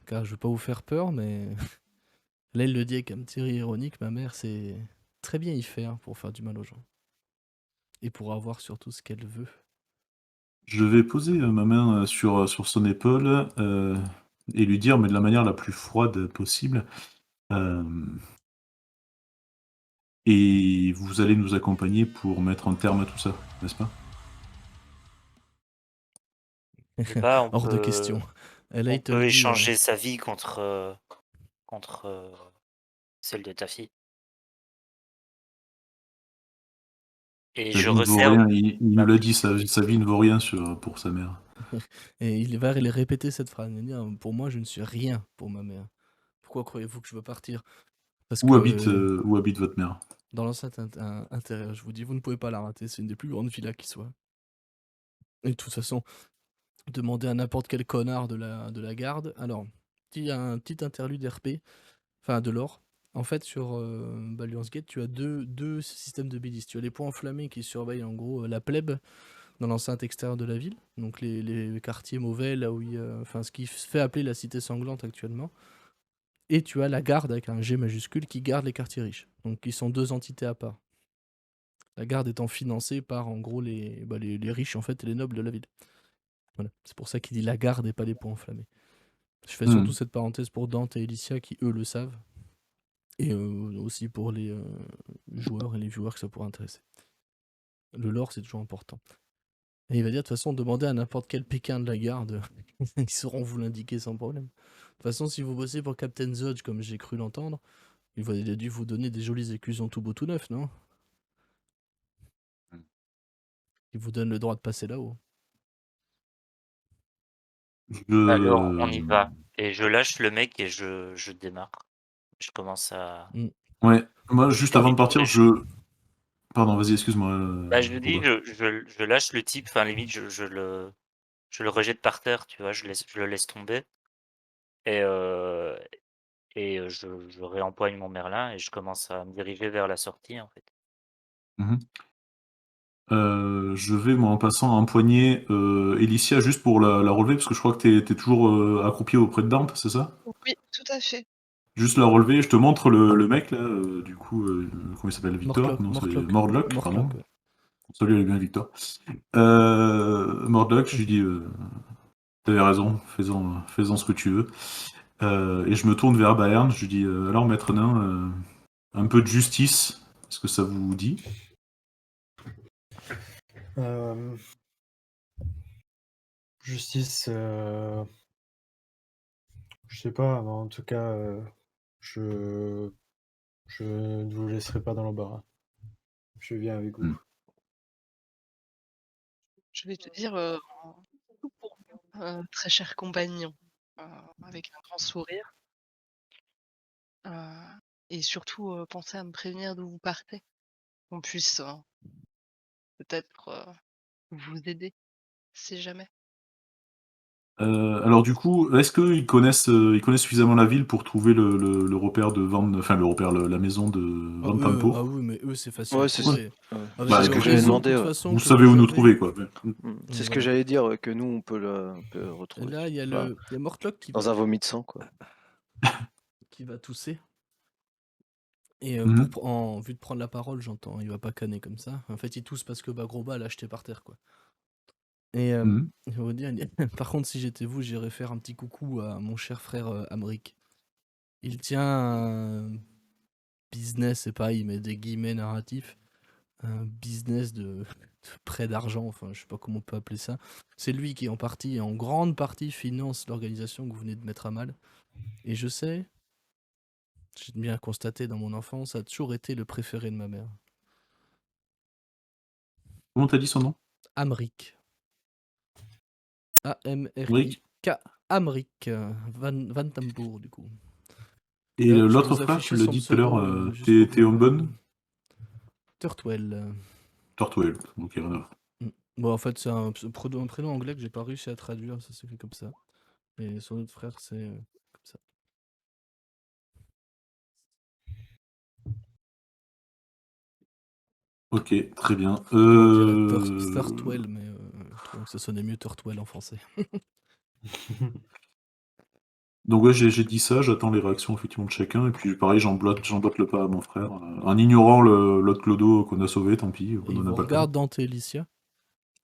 Car je veux pas vous faire peur, mais là, il le dit avec un petit rire ironique, ma mère sait très bien y faire pour faire du mal aux gens. Et pour avoir surtout ce qu'elle veut. Je vais poser ma main sur son épaule et lui dire, mais de la manière la plus froide possible, euh, et vous allez nous accompagner pour mettre un terme à tout ça, n'est-ce pas? Je sais pas, Hors de question. Et là, on il te peut le dit. échanger sa vie contre celle de ta fille. Et Sa je vie ne vaut resserre rien, il ma nous l'a dit, sa vie ne vaut rien pour sa mère. Et il va les répéter cette phrase. Il va dire, pour moi, je ne suis rien pour ma mère. Pourquoi croyez-vous que je veux partir? Parce Où que habite votre mère? dans l'enceinte intérieure, je vous dis, vous ne pouvez pas la rater. C'est une des plus grandes villas qui soit. Et de toute façon, demandez à n'importe quel connard de la garde. Alors, il y a un petit interlude RP, enfin de l'or. En fait, sur Baldur's Gate, tu as deux systèmes de milices. Tu as les points enflammés qui surveillent en gros la plèbe dans l'enceinte extérieure de la ville, donc les quartiers mauvais, là où il y a, enfin ce qui se fait appeler la cité sanglante actuellement. Et tu as la garde avec un G majuscule qui garde les quartiers riches. Donc ils sont deux entités à part. La garde étant financée par en gros les riches en fait et les nobles de la ville. Voilà. C'est pour ça qu'il dit la garde et pas les points enflammés. Je fais surtout cette parenthèse pour Dante et Alicia qui eux le savent. Et aussi pour les joueurs et les viewers que ça pourrait intéresser. Le lore c'est toujours important. Et il va dire de toute façon demandez à n'importe quel Pékin de la garde, ils sauront vous l'indiquer sans problème. De toute façon si vous bossez pour Captain Zodge comme j'ai cru l'entendre, il a dû vous donner des jolies écusons tout beau tout neuf, non? Il vous donne le droit de passer là-haut. Alors, on y Je... va. Et je lâche le mec et je démarre. Je commence à Ouais, moi juste avant de partir, Pardon, vas-y, excuse-moi. Bah, je dis, Robert. je lâche le type, enfin limite je le rejette par terre, tu vois? Je le laisse tomber et je réempoigne mon merlin et je commence à me diriger vers la sortie, en fait. Mhm. Je vais, moi, en passant, empoigner Elicia juste pour la relever, parce que je crois que t'es toujours accroupi auprès de Dante, c'est ça? Oui, tout à fait. Juste la relever, je te montre le mec, là, du coup, comment il s'appelle? Victor? Mortlock, Non, c'est Mortlock. Mordlock, pardon. Mortlock, ouais. Salut, elle est bien Victor. Mordlock, je lui dis, t'avais raison, faisons ce que tu veux. Et je me tourne vers Bayern, je lui dis, alors, maître nain, un peu de justice, est-ce que ça vous dit? Justice, je sais pas, mais en tout cas, je ne vous laisserai pas dans l'embarras. Je viens avec vous. Je vais te dire, tout pour vous, très cher compagnon, avec un grand sourire. Et surtout, pensez à me prévenir d'où vous partez, qu'on puisse, peut-être, vous aider, si jamais. Alors du coup, est-ce qu'ils connaissent suffisamment la ville pour trouver le repère de Van, enfin le repère, la maison de Van Tampo? Ah oui, mais eux, c'est facile Ouais, à c'est trouver. Avec Bah, ce le que j'avais réseau, de demandé. toute Ouais. façon, vous que savez vous où nous avez. trouver, quoi. C'est ce que Voilà. j'allais dire, que nous, on peut le retrouver. Et là, il y a Enfin, il y a Mortlock qui dans un vomi de sang, quoi. va tousser. Et Mhm. en vue de prendre la parole, j'entends, il va pas canner comme ça. En fait, il tousse parce que Groba l'a acheté par terre, quoi. Et Mhm. je vais vous dire, par contre, si j'étais vous, j'irais faire un petit coucou à mon cher frère Amric. Il tient un business, c'est pareil, mais des guillemets narratifs. Un business de prêt d'argent, enfin, je sais pas comment on peut appeler ça. C'est lui qui, en grande partie, finance l'organisation que vous venez de mettre à mal. Et je sais, j'ai bien constaté dans mon enfance, ça a toujours été le préféré de ma mère. Comment t'as dit son nom? Amric. Brick. A-M-R-I-K. Amric. Van Tambour, du coup. Et Là, je peux l'autre vous frère, tu afficher l'as son dit tout à l'heure, pseudo, juste pour t'es vous en bonne? Turtwell. Tortwell. Ok, rien à voir. Bon, en fait, c'est un prénom anglais que j'ai pas réussi à traduire, ça s'est fait comme ça. Et son autre frère, c'est comme ça. Ok, très bien. On dirait Turtwell, mais trouvons que ça sonnait mieux Turtwell en français. Donc ouais, j'ai dit ça, j'attends les réactions effectivement de chacun, et puis pareil, j'emboîte le pas à mon frère, en ignorant l'autre clodo qu'on a sauvé, tant pis, qu'on Et il en a vous pas le temps. regarde Dante et Licia,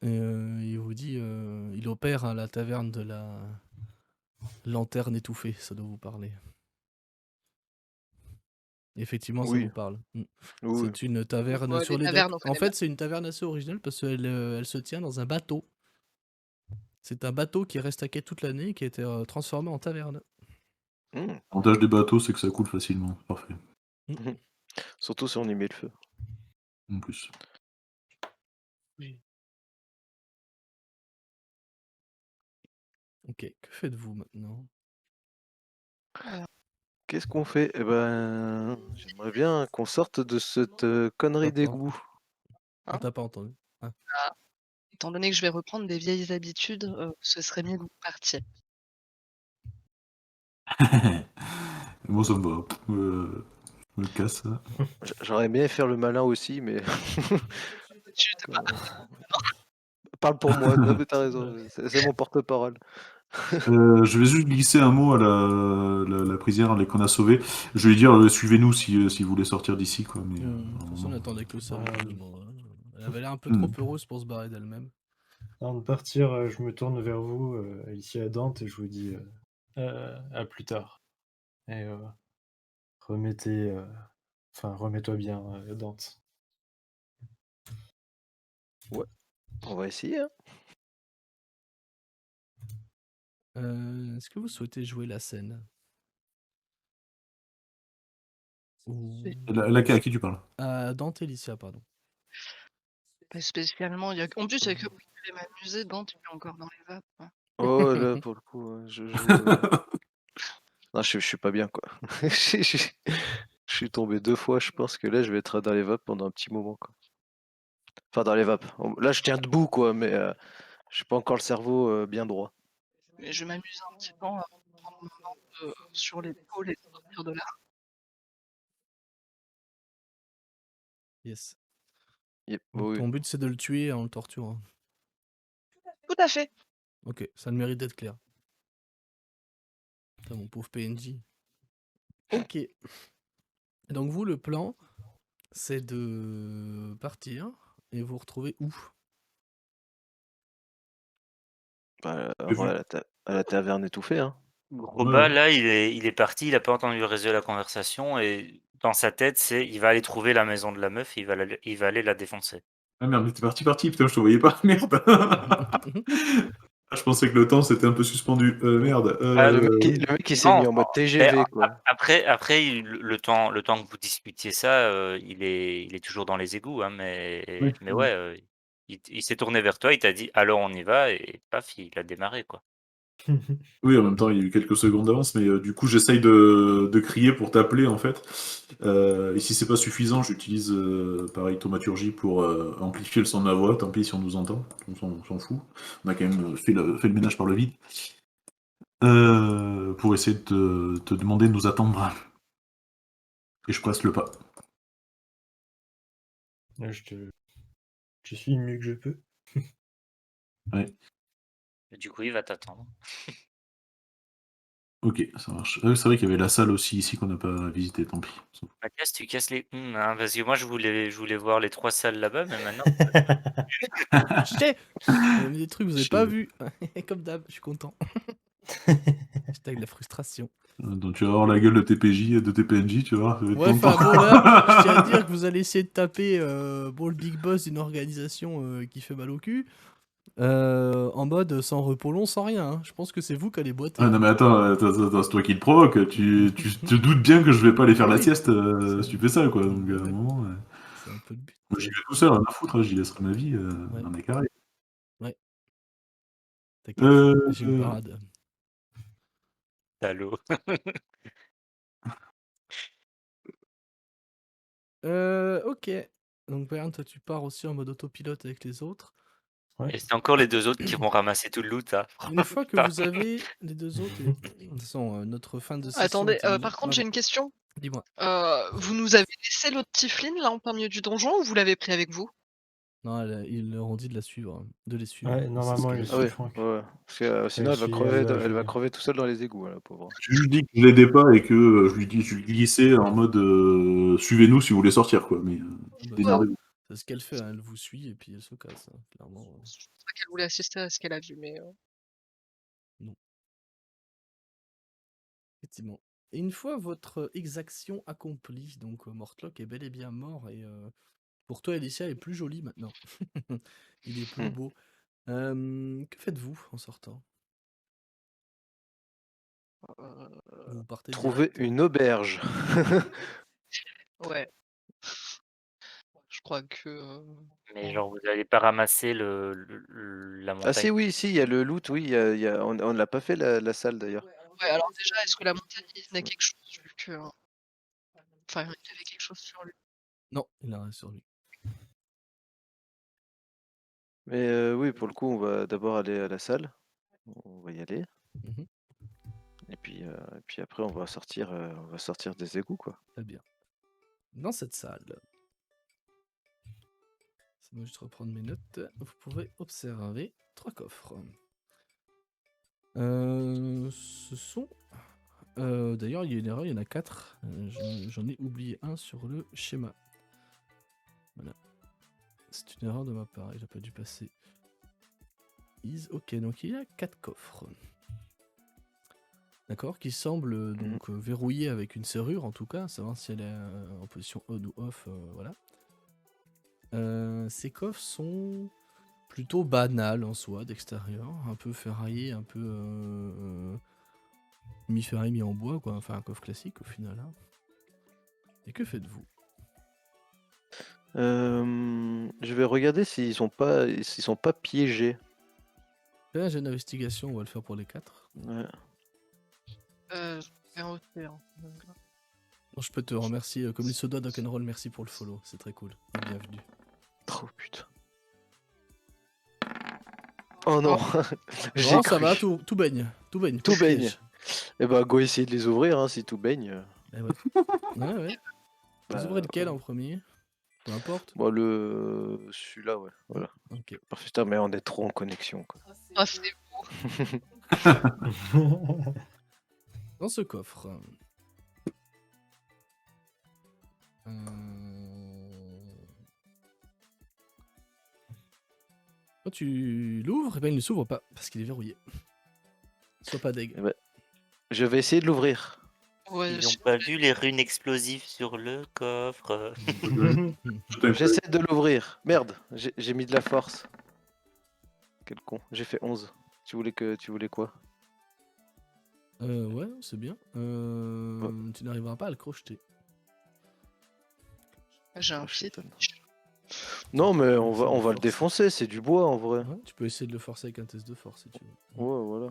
et il vous dit il opère à la taverne de la lanterne étouffée, ça doit vous parler. Effectivement, ça vous Oui, parle. oui. C'est une taverne Ouais, sur les les tavernes, docks. on En connaît bien. fait, c'est une taverne assez originale parce qu'elle se tient dans un bateau. C'est un bateau qui reste à quai toute l'année et qui a été transformé en taverne. Hmm. L'avantage des bateaux, c'est que ça coule facilement, c'est parfait, Surtout si on y met le feu. en plus. Ok, que faites-vous maintenant? Qu'est-ce qu'on fait? Eh ben, j'aimerais bien qu'on sorte de cette connerie Pourquoi pas? d'égout. On Hein? t'a pas entendu. Ah. Étant donné que je vais reprendre des vieilles habitudes, ce serait mieux que vous partiez. Moi, ça me va. Je me casse. J'aurais bien faire le malin aussi, mais Chut, parle pour moi. Non, mais t'as raison, c'est mon porte-parole. Je vais juste glisser un mot à la prisonnière qu'on a sauvée. Je vais lui dire, suivez-nous si vous voulez sortir d'ici, quoi. Mais, De toute façon, on attendait que le salut. Euh, Bon, elle avait l'air un peu trop Hmm. heureuse pour se barrer d'elle-même. Avant de partir, je me tourne vers vous, ici à Dante, et je vous dis à plus tard. Et remettez, remets-toi bien, Dante. Ouais, on va essayer, hein. Est-ce que vous souhaitez jouer la scène? Ou... À qui tu parles? Dante et Licia, pardon. pas spécialement. En plus, il y a que moi qui vais m'amuser. Dante, il est encore dans les vapes, hein. Oh là, pour le coup, je joue. Non, je suis pas bien, quoi. Je suis tombé 2 fois, je pense que là, je vais être dans les vapes pendant un petit moment, quoi. Enfin, dans les vapes. Là, je tiens debout, quoi, mais j'ai pas encore le cerveau bien droit. Mais je m'amuse un petit peu à prendre mon ventre sur l'épaule et sortir de là. Yes. Yep, Donc, oui. ton but, c'est de le tuer en le torturant. Tout à fait. Ok, ça le mérite d'être clair. Putain, mon pauvre PNJ. Ok. Et donc, vous, le plan, c'est de partir et vous retrouver où? Bah, en J'ai vrai, vu. à la taverne étouffée, hein. Groba, Ouais. là, il est parti, il a pas entendu le reste de la conversation et dans sa tête, c'est il va aller trouver la maison de la meuf et il va aller la défoncer. Ah merde, mais t'es parti, putain, je te voyais pas, merde. Ah, je pensais que le temps s'était un peu suspendu. Merde. Ah, Oui. Le mec, il s'est non, mis en mode mais TGV, quoi. après le temps que vous discutiez ça, il est toujours dans les égouts, hein, Oui. mais ouais, il s'est tourné vers toi, il t'a dit: «Alors on y va» et paf, il a démarré, quoi. Oui, en même temps, il y a eu quelques secondes d'avance, mais du coup, j'essaye de crier pour t'appeler, en fait. Et si c'est pas suffisant, j'utilise, pareil, thaumaturgie pour amplifier le son de ma voix. Tant pis si on nous entend, on s'en fout. On a quand même fait le ménage par le vide. Pour essayer de te demander de nous attendre. Et je passe le pas. Je suis le mieux que je peux. Ouais. Et du coup, il va t'attendre. Ok, ça marche. C'est vrai qu'il y avait la salle aussi ici qu'on n'a pas visité, tant pis. On s'en fout. Mathias, tu casses les hein, parce que moi je voulais voir les 3 salles là-bas, mais maintenant Chut. Il y a des trucs que vous avez pas Je- vus. Comme d'hab, je suis content. Hashtag la frustration. Donc tu vas avoir la gueule de TPJ, de TPNJ, tu vois. Ça va être Ouais, content. enfin bon, là, je tiens à dire que vous allez essayer de taper le big boss d'une organisation qui fait mal au cul. En mode sans repos long, sans rien. Hein. Je pense que c'est vous qui allez boiter. Ah non mais attends, c'est toi qui le provoque. Tu te doutes bien que je vais pas aller faire la Oui, sieste c'est si tu fais ça, quoi. Donc à un ouais, moment, c'est un peu le but. moi j'y vais tout seul, rien à foutre, hein, j'y laisserai ma vie, Ouais, on est carré. ouais, t'inquiète, Euh, j'ai une parade. salaud. Ok. Donc, Bern, toi, tu pars aussi en mode autopilote avec les autres. Ouais. Et c'est encore les 2 autres qui vont ramasser tout le loot, hein. Une fois que Putain. vous avez les 2 autres, et de toute façon, notre fin de session Attendez, est imminente. par contre, Ah j'ai bon, une question. dis-moi. Vous nous avez laissé l'autre Tiflin là en plein milieu du donjon ou vous l'avez pris avec vous? Non, ils leur ont dit de la suivre, de les suivre. Ouais, Et c'est ce normalement, qu'elle elle a est Ah fait. ouais, Franck. ouais. Parce que sinon, Elle elle va suit crever, Elsa, elle va je- crever tout seule dans les égouts, hein, la pauvre. J'ai juste dit que je l'aidais pas et que je lui glissais en mode suivez-nous si vous voulez sortir, quoi. Mais Ah bah, démerdez-vous. c'est ce qu'elle fait, hein, elle vous suit et puis elle se casse, hein, clairement. Je pense pas qu'elle voulait assister à ce qu'elle a vu, mais Effectivement. Et une fois votre exaction accomplie, donc Mortlock est bel et bien mort et pour toi, Alicia est plus jolie maintenant. Il est plus beau. Que faites-vous en sortant? Vous partez Trouver direct? une auberge. ouais. Je crois que, Mais on genre, vous allez pas ramasser la Ah si, montagne? oui, si, il y a le loot, oui, on ne l'a pas fait la salle d'ailleurs. ouais, alors déjà, est-ce que la montagne, il tenait quelque chose vu que enfin, il avait quelque chose sur lui? Non, il a rien sur lui. Mais oui, pour le coup, on va d'abord aller à la salle. On va y aller. Mhm. Et puis après, on va sortir des égouts, quoi. Très bien. Dans cette salle, ça va juste reprendre mes notes. Vous pouvez observer 3 coffres. Ce sont... D'ailleurs, il y a une erreur, il y en a 4. J'en ai oublié un sur le schéma. Voilà. C'est une erreur de ma part, il a pas dû passer. Ok, donc il y a 4 coffres. D'accord, qui semblent donc verrouillés avec une serrure en tout cas, savoir si elle est en position on ou off, voilà. Ces coffres sont plutôt banals en soi, d'extérieur, un peu ferraillés, un peu mi-ferraillé, mi en bois, quoi. Enfin, un coffre classique au final. Hein. Et que faites-vous? Je vais regarder s'ils sont pas piégés. Fais un jet d'investigation, on va le faire pour les 4. Ouais. C'est un hauteur. Bon, je peux te remercier, comme il se doit, Rock'n'Roll, merci pour le follow, c'est très cool. Et bienvenue. Oh putain. Oh non. J'ai Non, ça cru. va, tout baigne. Tout baigne. Tout pas de baigne. piège. Eh ben, go essayer de les ouvrir, hein, si tout baigne. Eh ouais. Ouais. Vous ouvrez lequel en premier? Peu importe. Bon, celui-là, ouais. Voilà. Ok. Parfait. Putain, mais on est trop en connexion, quoi. Ah, c'est Dans ce coffre. Quand tu l'ouvres, eh ben, il ne s'ouvre pas parce qu'il est verrouillé. Sois pas deg. Eh ben, je vais essayer de l'ouvrir. ouais, Ils ont pas vu les runes explosives sur le coffre. J'essaie de l'ouvrir. Merde, j'ai mis de la force. Quel con. J'ai fait 11. Tu voulais quoi? Ouais, c'est bien. Tu n'arriveras pas à le crocheter. j'ai un Ah, pied. shit. Non, mais on C'est de va le force. défoncer, c'est du bois en vrai. Ouais, tu peux essayer de le forcer avec un test de force si tu veux. Ouais, voilà.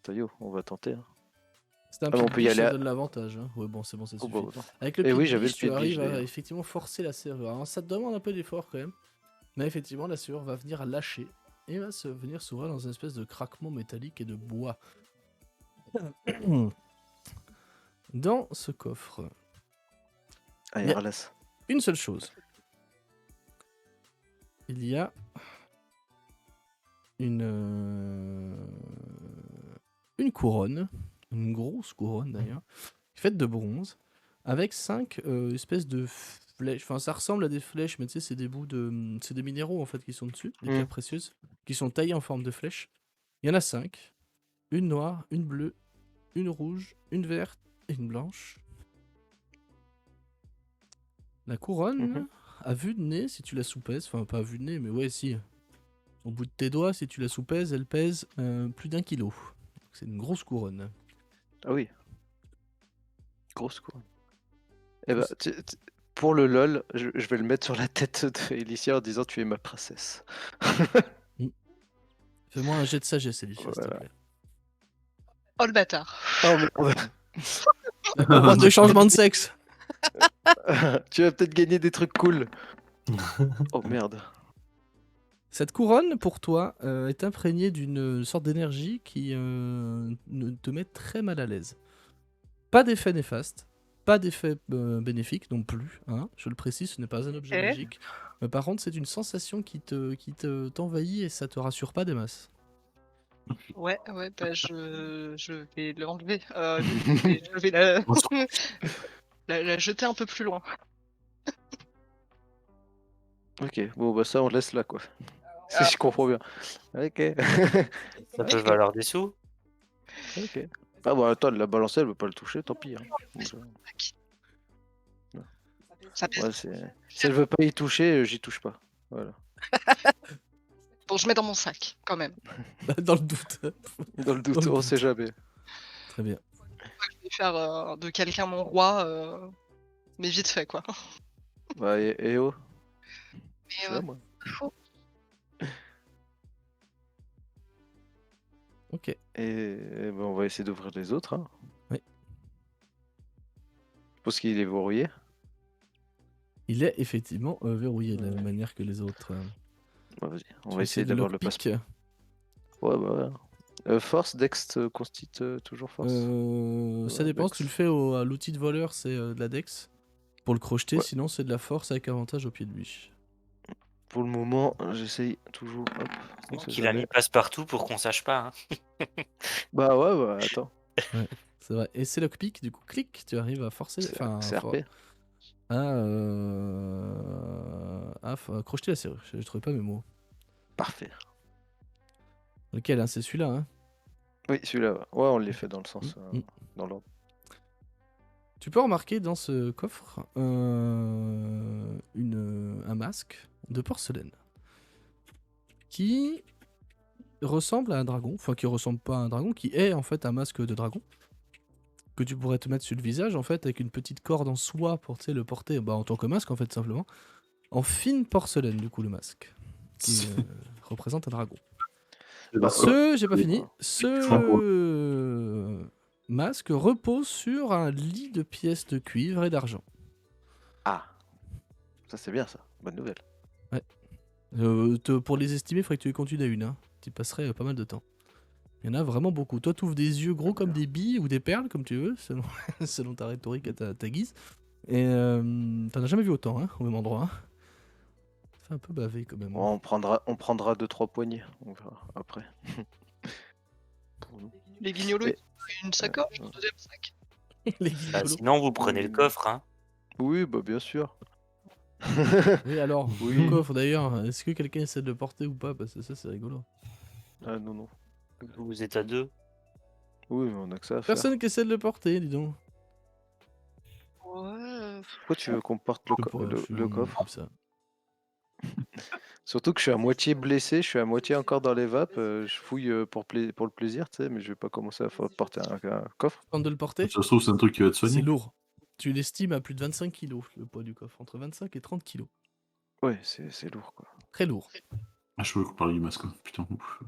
Taillot, on va tenter. Hein. C'est un Ah, mais on pied de peut y biche, aller ça à- donne l'avantage. Hein. Ouais, bon, c'est bon, ça Oh, suffit. bah, voilà. Avec le Eh pied oui, de j'avais biche, le pied tu de biche, arrives à d'ailleurs. effectivement forcer la serrure. Alors, ça te demande un peu d'effort quand même. Mais effectivement, la serrure va venir lâcher et va venir s'ouvrir dans une espèce de craquement métallique et de bois. Dans ce coffre, Allez, Yeah. ralasse. une seule chose. Il y a une couronne, une grosse couronne d'ailleurs, faite de bronze, avec 5 espèces de flèches. Enfin, ça ressemble à des flèches, mais tu sais, c'est des bouts de. C'est des minéraux en fait qui sont dessus, des pierres précieuses, qui sont taillées en forme de flèches. Il y en a 5. Une noire, une bleue, une rouge, une verte et une blanche. La couronne, à vue de nez, si tu la soupèses, enfin pas à vue de nez, mais ouais, si. Au bout de tes doigts, si tu la soupèses, elle pèse plus d'1 kilo. C'est une grosse couronne. Ah oui. Grosse quoi. Eh ben, pour le lol, je vais le mettre sur la tête d'Elicia en disant tu es ma princesse. Fais-moi un jet de sagesse, Alicia, s'il te Voilà. plaît. Oh le bâtard. Oh merde. La couronne de changement de sexe. Tu vas peut-être gagner des trucs cool. Oh merde. Cette couronne, pour toi, est imprégnée d'une sorte d'énergie qui te met très mal à l'aise. Pas d'effet néfaste, pas d'effet bénéfique non plus. Hein, je le précise, ce n'est pas un objet Ok. magique. Mais par contre, c'est une sensation t'envahit et ça te rassure pas des masses. Ouais, bah je vais l'enlever. Du coup, je vais la... On s'en- la jeter un peu plus loin. Ok, bon bah ça on laisse là quoi. Si Ah, je comprends bien. Ok. Ça peut valoir des sous. Ok. Ah bah attends, elle l'a balancé, elle veut pas le toucher, tant pis. Hein. Donc, ça pèse. ouais, si elle veut pas y toucher, j'y touche pas. Voilà. Bon, je mets dans mon sac, quand même. Dans le doute. Dans le Dans doute, le on doute. sait jamais. Très bien. Je vais faire de quelqu'un mon roi, mais vite fait, quoi. Bah et oh, Mais je suis là moi. faut- Ok. Et bah, on va essayer d'ouvrir les autres. Hein. Oui. Je pense qu'il est verrouillé. Il est effectivement verrouillé de la même manière que les autres. Bah, vas-y, on Tu va essayer de d'avoir le lockpick. passeport. Ouais, bah ouais. Force, Dex, constite toujours force. Ça Ouais, dépend, si tu le Dex. fais à l'outil de voleur, c'est de la dex. Pour le crocheter, Ouais. sinon c'est de la force avec avantage au pied de biche. Pour le moment, j'essaye toujours. Hop, on sait Qu'il a jamais. mis passe-partout pour qu'on sache pas. Hein. Bah ouais, bah attends. Ouais, c'est vrai. Et c'est lockpick, du coup, clic, tu arrives à forcer. C'est RP. À crocheter la serrure. Je trouvais pas mes mots. Parfait. Lequel, hein, c'est celui-là, hein. Oui, celui-là, ouais, on les fait dans le sens. Mm. Dans l'ordre. Tu peux remarquer dans ce coffre un masque de porcelaine qui ressemble à un dragon, enfin qui ressemble pas à un dragon, qui est en fait un masque de dragon que tu pourrais te mettre sur le visage en fait avec une petite corde en soie pour le porter en tant que masque en fait simplement, en fine porcelaine du coup le masque qui représente un dragon. Bah, J'ai pas fini. Ce masque repose sur un lit de pièces de cuivre et d'argent. Ah, ça c'est bien ça. Bonne nouvelle. Pour les estimer, il faudrait que tu les continues à une. Hein. Tu passerais pas mal de temps. Il y en a vraiment beaucoup. Toi, tu ouvres des yeux gros comme des billes ou des perles, comme tu veux, selon, selon ta rhétorique et ta guise. Et t'en as jamais vu autant, hein, au même endroit. Hein. Ça fait un peu baver quand même. On prendra 2-3 poignées. On verra après. Pour nous. Les guignolos, Et- une sacoche, un ouais. deuxième sac. Les Bah, guignolos. sinon, vous prenez le coffre. Hein. Oui, bah bien sûr. Oui, alors, Oui. le coffre d'ailleurs, est-ce que quelqu'un essaie de le porter ou pas? Parce que ça, c'est rigolo. Ah non, non. Vous êtes à deux. Oui, mais on a que ça à faire. Personne qui essaie de le porter, dis donc. Ouais. Pourquoi tu veux qu'on porte le coffre? Comme ça. Surtout que je suis à moitié blessé, je suis à moitié encore dans les vapes, je fouille pour le plaisir, tu sais, mais je vais pas commencer à porter un coffre. Tente de le porter, Ça se trouve, c'est un truc qui va te c'est soigner. lourd. Tu l'estimes à plus de 25 kilos, le poids du coffre. Entre 25 et 30 kilos. Ouais, c'est lourd quoi. Très lourd. Ah, je veux qu'on parle du masque. Putain. Ouf.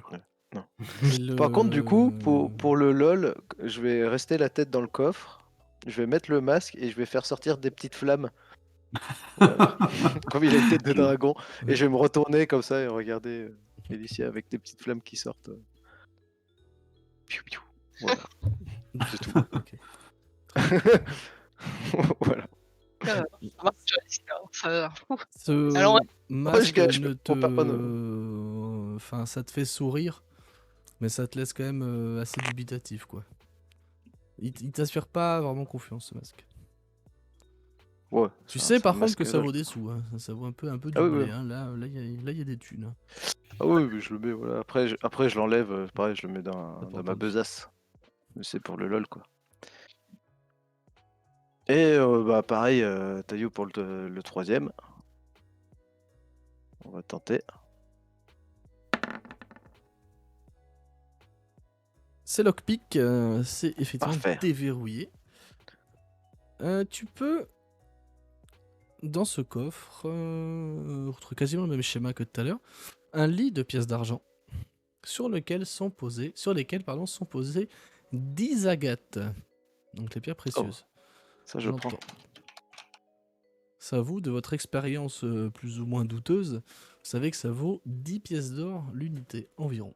Par contre, du coup, pour le LOL, je vais rester la tête dans le coffre, je vais mettre le masque et je vais faire sortir des petites flammes. Voilà. Comme il a une tête de dragon. Et je vais me retourner comme ça et regarder Félicia avec des petites flammes qui sortent. Piou, piou. Voilà. C'est tout. Ok. Voilà. Ça marche, ça... Ce Alors, masque je gâche, ne on perd pas de- Enfin, ça te fait sourire, mais ça te laisse quand même assez dubitatif, quoi. Il t'inspire pas vraiment confiance, ce masque. Ouais, Tu c'est sais un par contre masque que ça LOL, vaut quoi. des sous, hein. Ça vaut un peu du Ah oui, blé, oui. hein. Là, il y a des thunes. Hein. Ah oui, mais je le mets, voilà. Après, je l'enlève, pareil, je le mets dans ma entendu. besace. Mais c'est pour le LOL, quoi. Et bah pareil, Taillou pour le troisième. On va tenter. C'est lockpick, c'est effectivement Parfait. déverrouillé. Tu peux, dans ce coffre, retrouver quasiment le même schéma que tout à l'heure, un lit de pièces d'argent sur lesquelles sont posées 10 agates, donc les pierres précieuses. Ça, je prends. J'entends. Ça vaut, de votre expérience plus ou moins douteuse, vous savez que ça vaut 10 pièces d'or l'unité environ.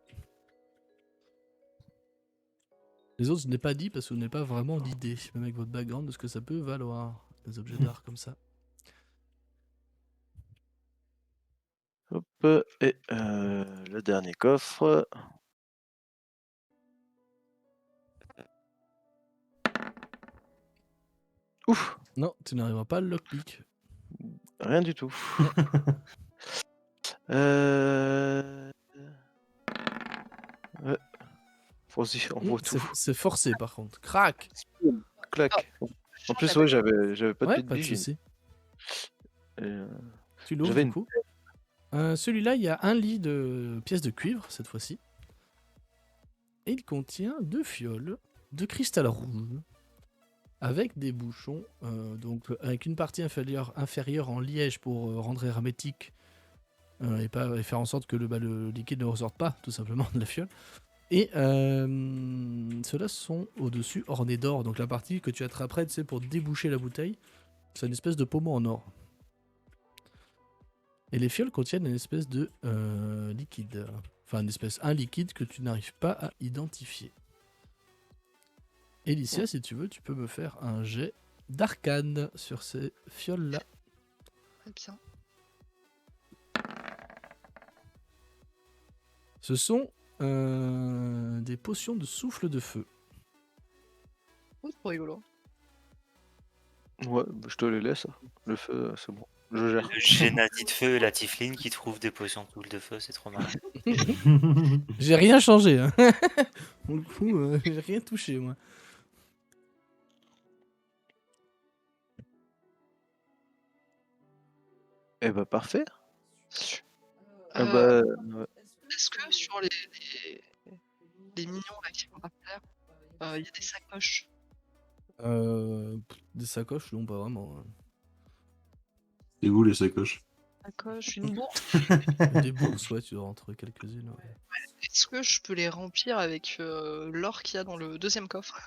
Les autres, je n'ai pas dit parce que vous n'avez pas vraiment d'idée, même avec votre background, de ce que ça peut valoir, des objets d'art comme ça. Hop, et le dernier coffre. Ouf, Non, tu n'arriveras pas à le lockpick. rien du tout. Ouais. Euh... Ouais. Vas-y, on voit tout. C'est forcé par contre. Crac! Clac. En Change plus, la ouais, j'avais pas de Ouais, pied de pas de biche. j'ai- soucis. et, Tu l'ouvres J'avais du une- coup. Celui-là, il y a un lit de pièces de cuivre cette fois-ci. Et il contient 2 fioles de cristal rouge avec des bouchons, donc avec une partie inférieure en liège pour rendre hermétique et faire en sorte que le liquide ne ressorte pas tout simplement de la fiole. Et ceux-là sont au-dessus ornés d'or. Donc la partie que tu attraperais, tu sais, pour déboucher la bouteille, c'est une espèce de pommeau en or. Et les fioles contiennent une espèce de liquide. Enfin, un liquide que tu n'arrives pas à identifier. Alicia, si tu veux, tu peux me faire un jet d'arcane sur ces fioles-là. Très bien. Ce sont des potions de souffle de feu. Oh, c'est rigolo. Ouais, bah, je te les laisse. Le feu, c'est bon. Je gère. Le Gennady de feu et la Tifline qui trouve des potions de boule de feu, c'est trop marrant. J'ai rien changé. Hein. Pour le coup, j'ai rien touché, moi. Eh bah, parfait. Ah Euh, bah, ouais. Est-ce que sur les mignons là qui vont par terre, il y a des sacoches? Des sacoches, non, pas vraiment. Hein. C'est où les sacoches? Sacoche, une bourse? Des bourses, ouais, tu dois en trouver quelques-unes. Ouais. Est-ce que je peux les remplir avec l'or qu'il y a dans le deuxième coffre?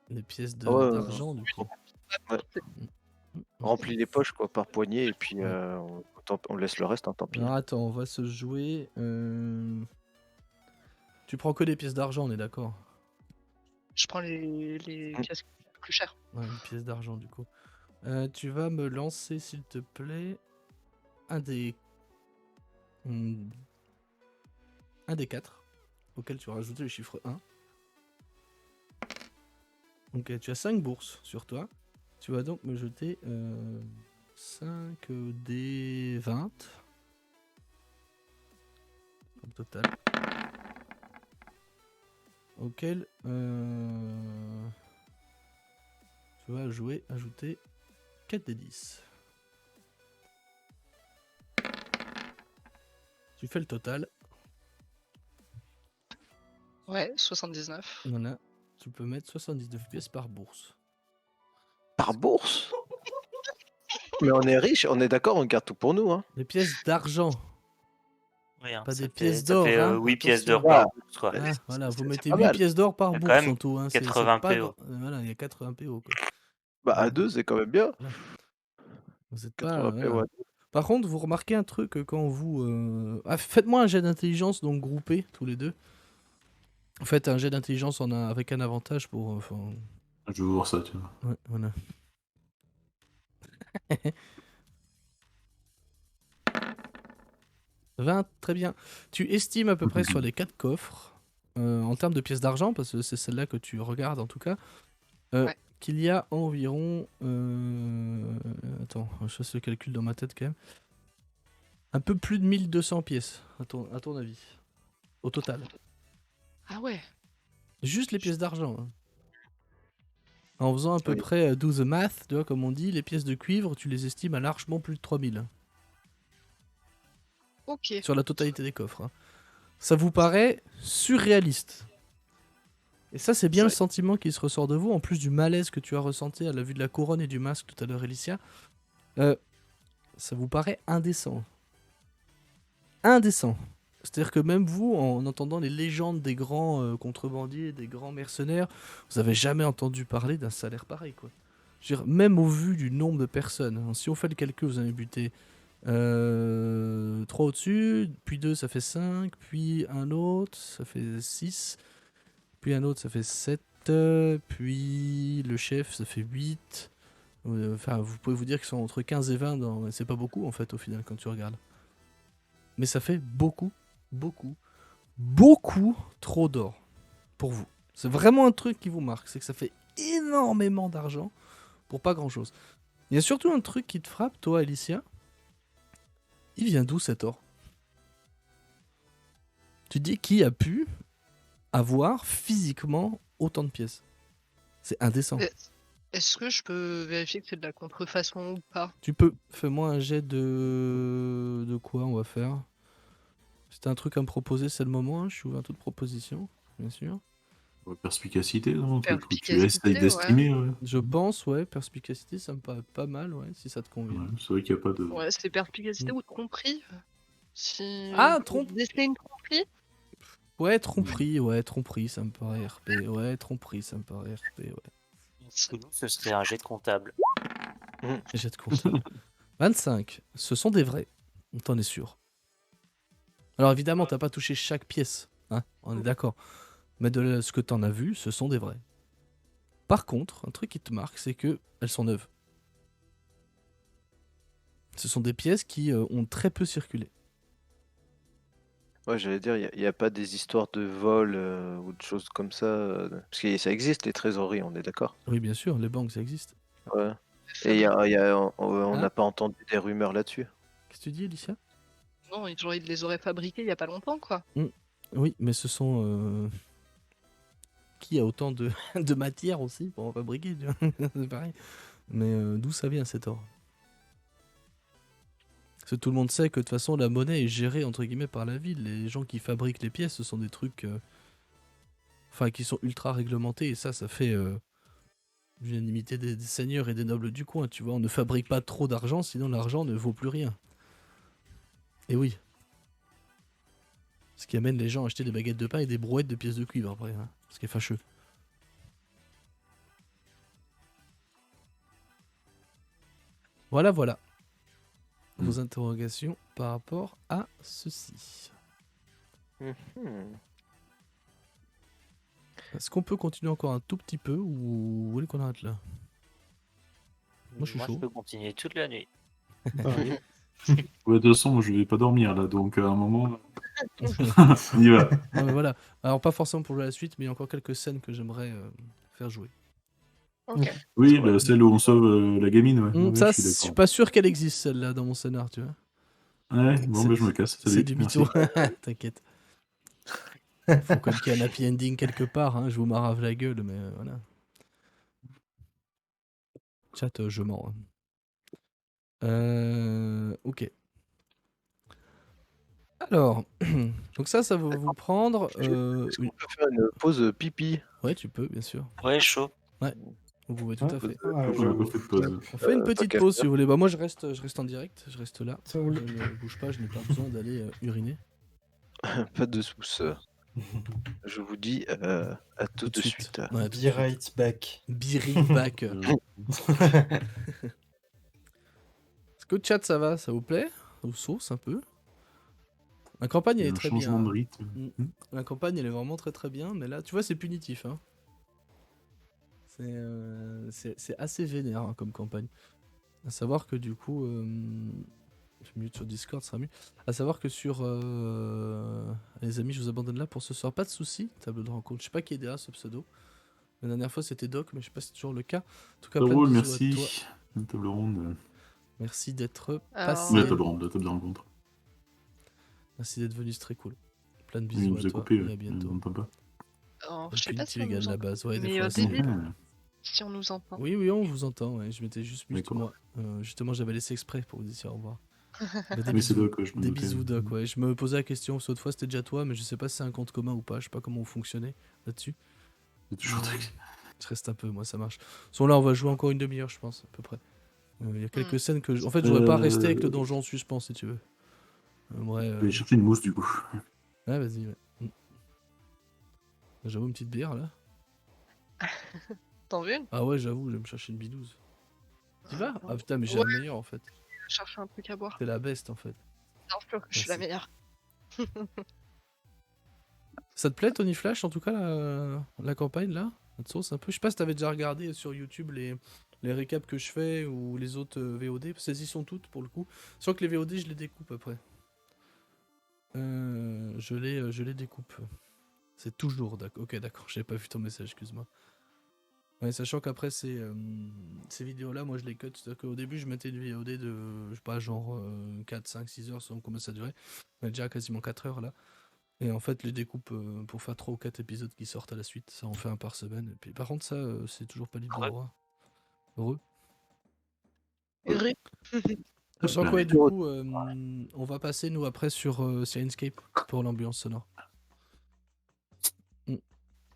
Des pièces Ouais, d'argent, du coup. Ouais. Remplis les poches quoi par poignée et puis Ouais. on laisse le reste, hein, tant pis. Alors attends, on va se jouer. Tu prends que des pièces d'argent, on est d'accord? Je prends les pièces plus chères. Ouais, une pièce d'argent, du coup. Tu vas me lancer, s'il te plaît, un des 4 auquel tu vas rajouter le chiffre 1. Ok, tu as 5 bourses sur toi. Tu vas donc me jeter 5 des 20 au total. Auquel tu vas ajouter 4 des 10. Tu fais le total. Ouais, 79. Voilà. Tu peux mettre 79 pièces par bourse. Par bourse? Mais on est riche, on est d'accord, on garde tout pour nous, hein. Des pièces d'argent. Oui, hein, Pas ça des fait- pièces ça d'or, fait, hein, 8 pièces d'or attention. par bourse, quoi. Ah, voilà, vous c'est mettez pas 8 mal. pièces d'or par Il y a bourse quand même en tout. Hein. 80 pas PO. Voilà, il y a 80 PO. Quoi. Bah à Ouais. 2 c'est quand même bien. Vous êtes 80 pas. PO Voilà. à 2. Par contre, vous remarquez un truc quand vous. Faites-moi un jet d'intelligence, donc groupé, tous les deux. Faites un jet d'intelligence avec un avantage pour. Je veux voir ça, tu vois. Ouais, voilà. « 20, très bien. Tu estimes à peu près sur les 4 coffres, en termes de pièces d'argent, parce que c'est celle-là que tu regardes en tout cas, Ouais. qu'il y a environ... Attends, je fasse le calcul dans ma tête quand même. Un peu plus de 1200 pièces, à ton avis, au total. Ah ouais. Juste les pièces d'argent. Hein. En faisant à peu Oui. près do the math, tu vois, comme on dit, les pièces de cuivre, tu les estimes à largement plus de 3000. Ok. Sur la totalité des coffres. Hein. Ça vous paraît surréaliste. Et ça, c'est bien le sentiment qui se ressort de vous, en plus du malaise que tu as ressenti à la vue de la couronne et du masque tout à l'heure, Alicia. Ça vous paraît indécent. Indécent. C'est-à-dire que même vous, en entendant les légendes des grands contrebandiers, des grands mercenaires, vous avez jamais entendu parler d'un salaire pareil, quoi. Je veux dire, même au vu du nombre de personnes, hein, si on fait le calcul, vous en avez buté 3 au-dessus, puis 2 ça fait 5, puis un autre ça fait 6, puis un autre ça fait 7, puis le chef ça fait 8. Enfin, vous pouvez vous dire qu'ils sont entre 15 et 20, c'est pas beaucoup en fait au final quand tu regardes. Mais ça fait beaucoup, beaucoup, beaucoup trop d'or pour vous. C'est vraiment un truc qui vous marque, c'est que ça fait énormément d'argent pour pas grand chose. Il y a surtout un truc qui te frappe, toi Alicia. Il vient d'où cet or? Tu te dis qui a pu avoir physiquement autant de pièces? C'est indécent. Est-ce que je peux vérifier que c'est de la contrefaçon ou pas? Tu peux. Fais-moi un jet de quoi on va faire? Si t'as un truc à me proposer, c'est le moment. Hein. Je suis ouvert à toute proposition, bien sûr. Perspicacité, non? Un truc où tu Perspicacité, essayes d'estimer, ouais. Je pense, ouais, perspicacité, ça me paraît pas mal, ouais, si ça te convient. Ouais, c'est vrai qu'il n'y a pas de. Ouais, c'est perspicacité ou tromperie. Si Ah, vous décelez une tromperie? Ouais, tromperie, ça me paraît RP. Ouais, tromperie, ça me paraît RP, ouais. Sinon, ce serait un jet de comptable. Jet de comptable. 25, ce sont des vrais, on t'en est sûr. Alors évidemment, t'as pas touché chaque pièce, hein, on est d'accord. Mais de ce que t'en as vu, ce sont des vrais. Par contre, un truc qui te marque, c'est que elles sont neuves. Ce sont des pièces qui ont très peu circulé. Ouais, j'allais dire, il y a pas des histoires de vol ou de choses comme ça. Parce que ça existe, les trésoreries, on est d'accord. Oui, bien sûr, les banques, ça existe. Ouais. Et on n'a pas entendu des rumeurs là-dessus. Qu'est-ce que tu dis, Alicia? Non, genre, ils les auraient fabriqués il y a pas longtemps, quoi. Oui, mais ce sont... Qui a autant de, de matière aussi pour en fabriquer, tu vois. C'est pareil. Mais d'où ça vient cet or? Parce que tout le monde sait que de toute façon la monnaie est gérée entre guillemets par la ville. Les gens qui fabriquent les pièces, ce sont des trucs enfin qui sont ultra réglementés et ça fait l'unanimité des seigneurs et des nobles du coin, tu vois. On ne fabrique pas trop d'argent sinon l'argent ne vaut plus rien. Et oui. Ce qui amène les gens à acheter des baguettes de pain et des brouettes de pièces de cuivre après, hein. Ce qui est fâcheux. Voilà, voilà. Vos interrogations par rapport à ceci. Mhm. Est-ce qu'on peut continuer encore un tout petit peu ou vous voulez qu'on arrête là? Moi, je suis chaud. Je peux continuer toute la nuit. Pareil. Ouais, de toute façon, moi, je vais pas dormir là, donc à un moment. On y va. Non, mais voilà. Alors pas forcément pour jouer à la suite, mais il y a encore quelques scènes que j'aimerais faire jouer. Ok. Oui, celle où on sauve la gamine, ouais. Ouais, Ça, je suis je suis d'accord. pas sûr qu'elle existe celle-là dans mon scénar, tu vois. Ouais, bon, C'est- je me casse. C'est Salut, du merci. mytho. T'inquiète. Faut quand même qu'il y ait un happy ending quelque part, hein. Je vous marave la gueule, mais voilà. Chat, je mens. Ok. Alors, donc ça va vous prendre. Est-ce qu'on peut faire une pause pipi? Ouais, tu peux, bien sûr. Ouais, chaud. Vous pouvez tout à fait. Ah, On a j'avoue. pas fait de pause. On fait une Pas petite qu'à pause faire. si vous voulez. Bah moi je reste en direct, je reste là. Ça roule. Je ne bouge pas, je n'ai pas besoin d'aller uriner. Pas de soucis. Je vous dis à tout de suite. Ouais, tout de Be suite. right back. Be right back. Est-ce que le chat ça va, ça vous plaît? Ou sauce un peu? La campagne elle est Un très changement bien. de rythme. La campagne elle est vraiment très très bien, mais là tu vois c'est punitif. Hein. C'est assez vénère hein, comme campagne. À savoir que du coup, je mute sur Discord, ça sera mieux. À savoir que sur les amis, je vous abandonne là pour ce soir. Pas de soucis, table de rencontre. Je sais pas qui est derrière ce pseudo. La dernière fois c'était Doc, mais je sais pas si c'est toujours le cas. En tout cas, Ça plein de roule, bisous à toi. merci. Une table ronde. Merci d'être Alors, passé. La table ronde, la table de rencontre. Merci d'être venu, c'est très cool. Plein de Oui, il bisous nous à a toi coupé, et à bientôt. on n'entend pas. alors, Bonne je sais pas punitive si on légale nous la entend. base. Ouais, des Mais fois, au c'est- début, Ah, si on nous entend. Oui, on vous entend. Ouais. Je m'étais juste mute D'accord. moi. Justement, j'avais laissé exprès pour vous dire au revoir. Bah, des Oui, c'est bisous. Doc, ouais, je me Des doutais. bisous, Doc. Ouais. Je me posais la question, parce que l'autre fois c'était déjà toi, mais je sais pas si c'est un compte commun ou pas. Je sais pas comment vous fonctionnez là-dessus. C'est toujours Doc. Je reste un peu, moi ça marche. Son là, on va jouer encore une demi-heure, je pense, à peu près. Il y a quelques scènes que. En fait, je voudrais pas rester avec le donjon en suspens, si tu veux. Ouais, Je vais aller chercher une mousse du coup. ouais, vas-y, ouais. J'avoue, une petite bière là. T'en veux une? Ah ouais, j'avoue, je vais me chercher une bidouze. Tu vas? Ah putain, mais j'ai la Ouais, meilleure en fait. je cherche un truc à boire. T'es la best en fait. Non, je jure que je suis la Merci. meilleure. Ça te plaît Tony Flash en tout cas la campagne là? Ça te sauce un peu? Je sais pas si t'avais déjà regardé sur YouTube les récaps que je fais ou les autres VOD. Saisissons toutes pour le coup. Sauf que les VOD je les découpe après. Je les découpe. C'est toujours d'accord. Ok d'accord, j'avais pas vu ton message, excuse-moi. Ouais, sachant qu'après ces vidéos-là, moi je les cut. C'est-à-dire qu'au début, je mettais une VOD de, je sais pas, genre 4, 5, 6 heures, selon combien ça durait. On est déjà à quasiment 4 heures là. Et en fait, je les découpe pour faire 3 ou 4 épisodes qui sortent à la suite. Ça en fait un par semaine. Et puis, par contre, ça, c'est toujours pas libre de Ouais. droit. Heureux. Heureux. Sans Ouais. quoi, du coup, on va passer, nous, après, sur Sirenscape pour l'ambiance sonore.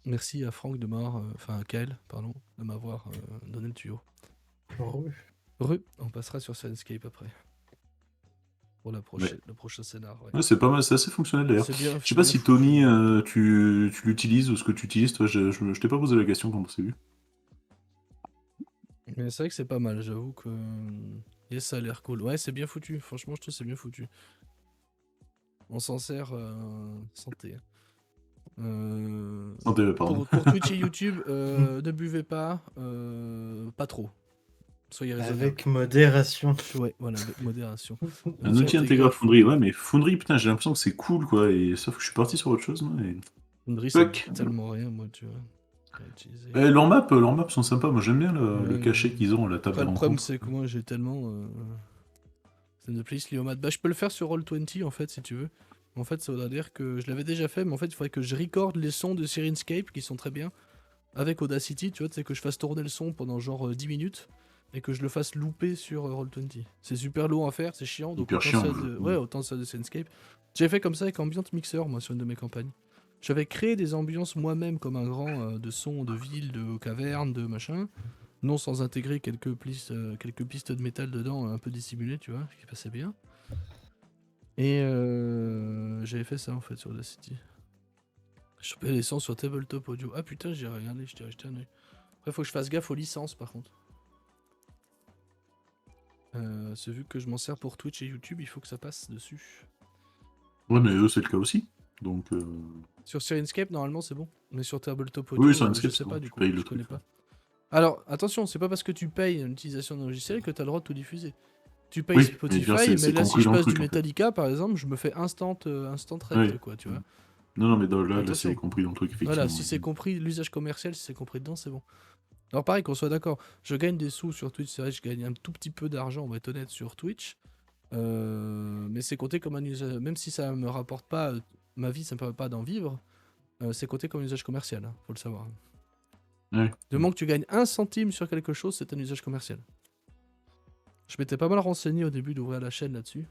Merci à Franck de m'avoir, enfin à Kael, pardon, de m'avoir donné le tuyau. On passera sur Sirenscape après. Pour le prochain scénar. Ouais. Ouais, c'est pas mal, c'est assez fonctionnel d'ailleurs. C'est bien. Je sais pas si Tony, tu l'utilises ou ce que tu utilises. Toi, je t'ai pas posé la question quand on s'est vu. Mais c'est vrai que c'est pas mal, j'avoue que. Yes, ça a l'air cool. Ouais, c'est bien foutu. Franchement, je trouve que c'est bien foutu. On s'en sert santé. Santé, pardon. Pour Twitch et YouTube, ne buvez pas. Pas trop. Soyez raisonnable. Avec modération. Ouais, voilà, avec modération. Un outil intégré Foundry, ouais, mais Foundry, putain, j'ai l'impression que c'est cool, quoi. Et sauf que je suis parti sur autre chose, moi. Et... Foundry, c'est tellement rien, moi, tu vois. Leurs maps sont sympas. Moi, j'aime bien le cachet qu'ils ont à la table de Le rencontre. problème, c'est que moi, j'ai tellement. de playlist Liomat. Bah, je peux le faire sur Roll20 en fait, si tu veux. En fait, ça voudrait dire que je l'avais déjà fait, mais en fait, il faudrait que je recorde les sons de Sirenscape qui sont très bien avec Audacity, tu vois, c'est que je fasse tourner le son pendant genre 10 minutes et que je le fasse louper sur Roll20. C'est super lourd à faire, c'est chiant, donc autant ça de Sirenscape. J'ai fait comme ça avec Ambient Mixer, moi, sur une de mes campagnes. J'avais créé des ambiances moi-même comme un grand de sons de ville, de caverne, de machin. Non sans intégrer quelques pistes de métal dedans, un peu dissimulées, tu vois, qui passaient bien. Et j'avais fait ça en fait sur Audacity. Je chopais les sons sur Tabletop Audio. Ah putain, j'ai regardé, je t'ai acheté un oeil. Après, faut que je fasse gaffe aux licences par contre. C'est vu que je m'en sers pour Twitch et YouTube, il faut que ça passe dessus. Ouais, mais eux, c'est le cas aussi. Donc. Sur Sirenscape, normalement, c'est bon. Mais sur Tabletop Audio, oui, Sirenscape, je sais pas bon, du tu coup. payes le Je truc, connais pas. Alors, attention, c'est pas parce que tu payes l'utilisation d'un logiciel que tu as le droit de tout diffuser. Tu payes Spotify, mais là, si je passe du Metallica, par exemple, je me fais instant rect, quoi, tu vois. Non, mais là, c'est compris dans le truc, effectivement. Voilà, si c'est compris, l'usage commercial, si c'est compris dedans, c'est bon. Alors pareil, qu'on soit d'accord, je gagne des sous sur Twitch, c'est vrai, je gagne un tout petit peu d'argent, on va être honnête, sur Twitch. Mais c'est compté comme un usage, même si ça me rapporte pas, ma vie, ça me permet pas d'en vivre, c'est compté comme un usage commercial, hein, faut le savoir. Ouais. Du moment que tu gagnes 1 centime sur quelque chose, c'est un usage commercial. Je m'étais pas mal renseigné au début d'ouvrir la chaîne là-dessus.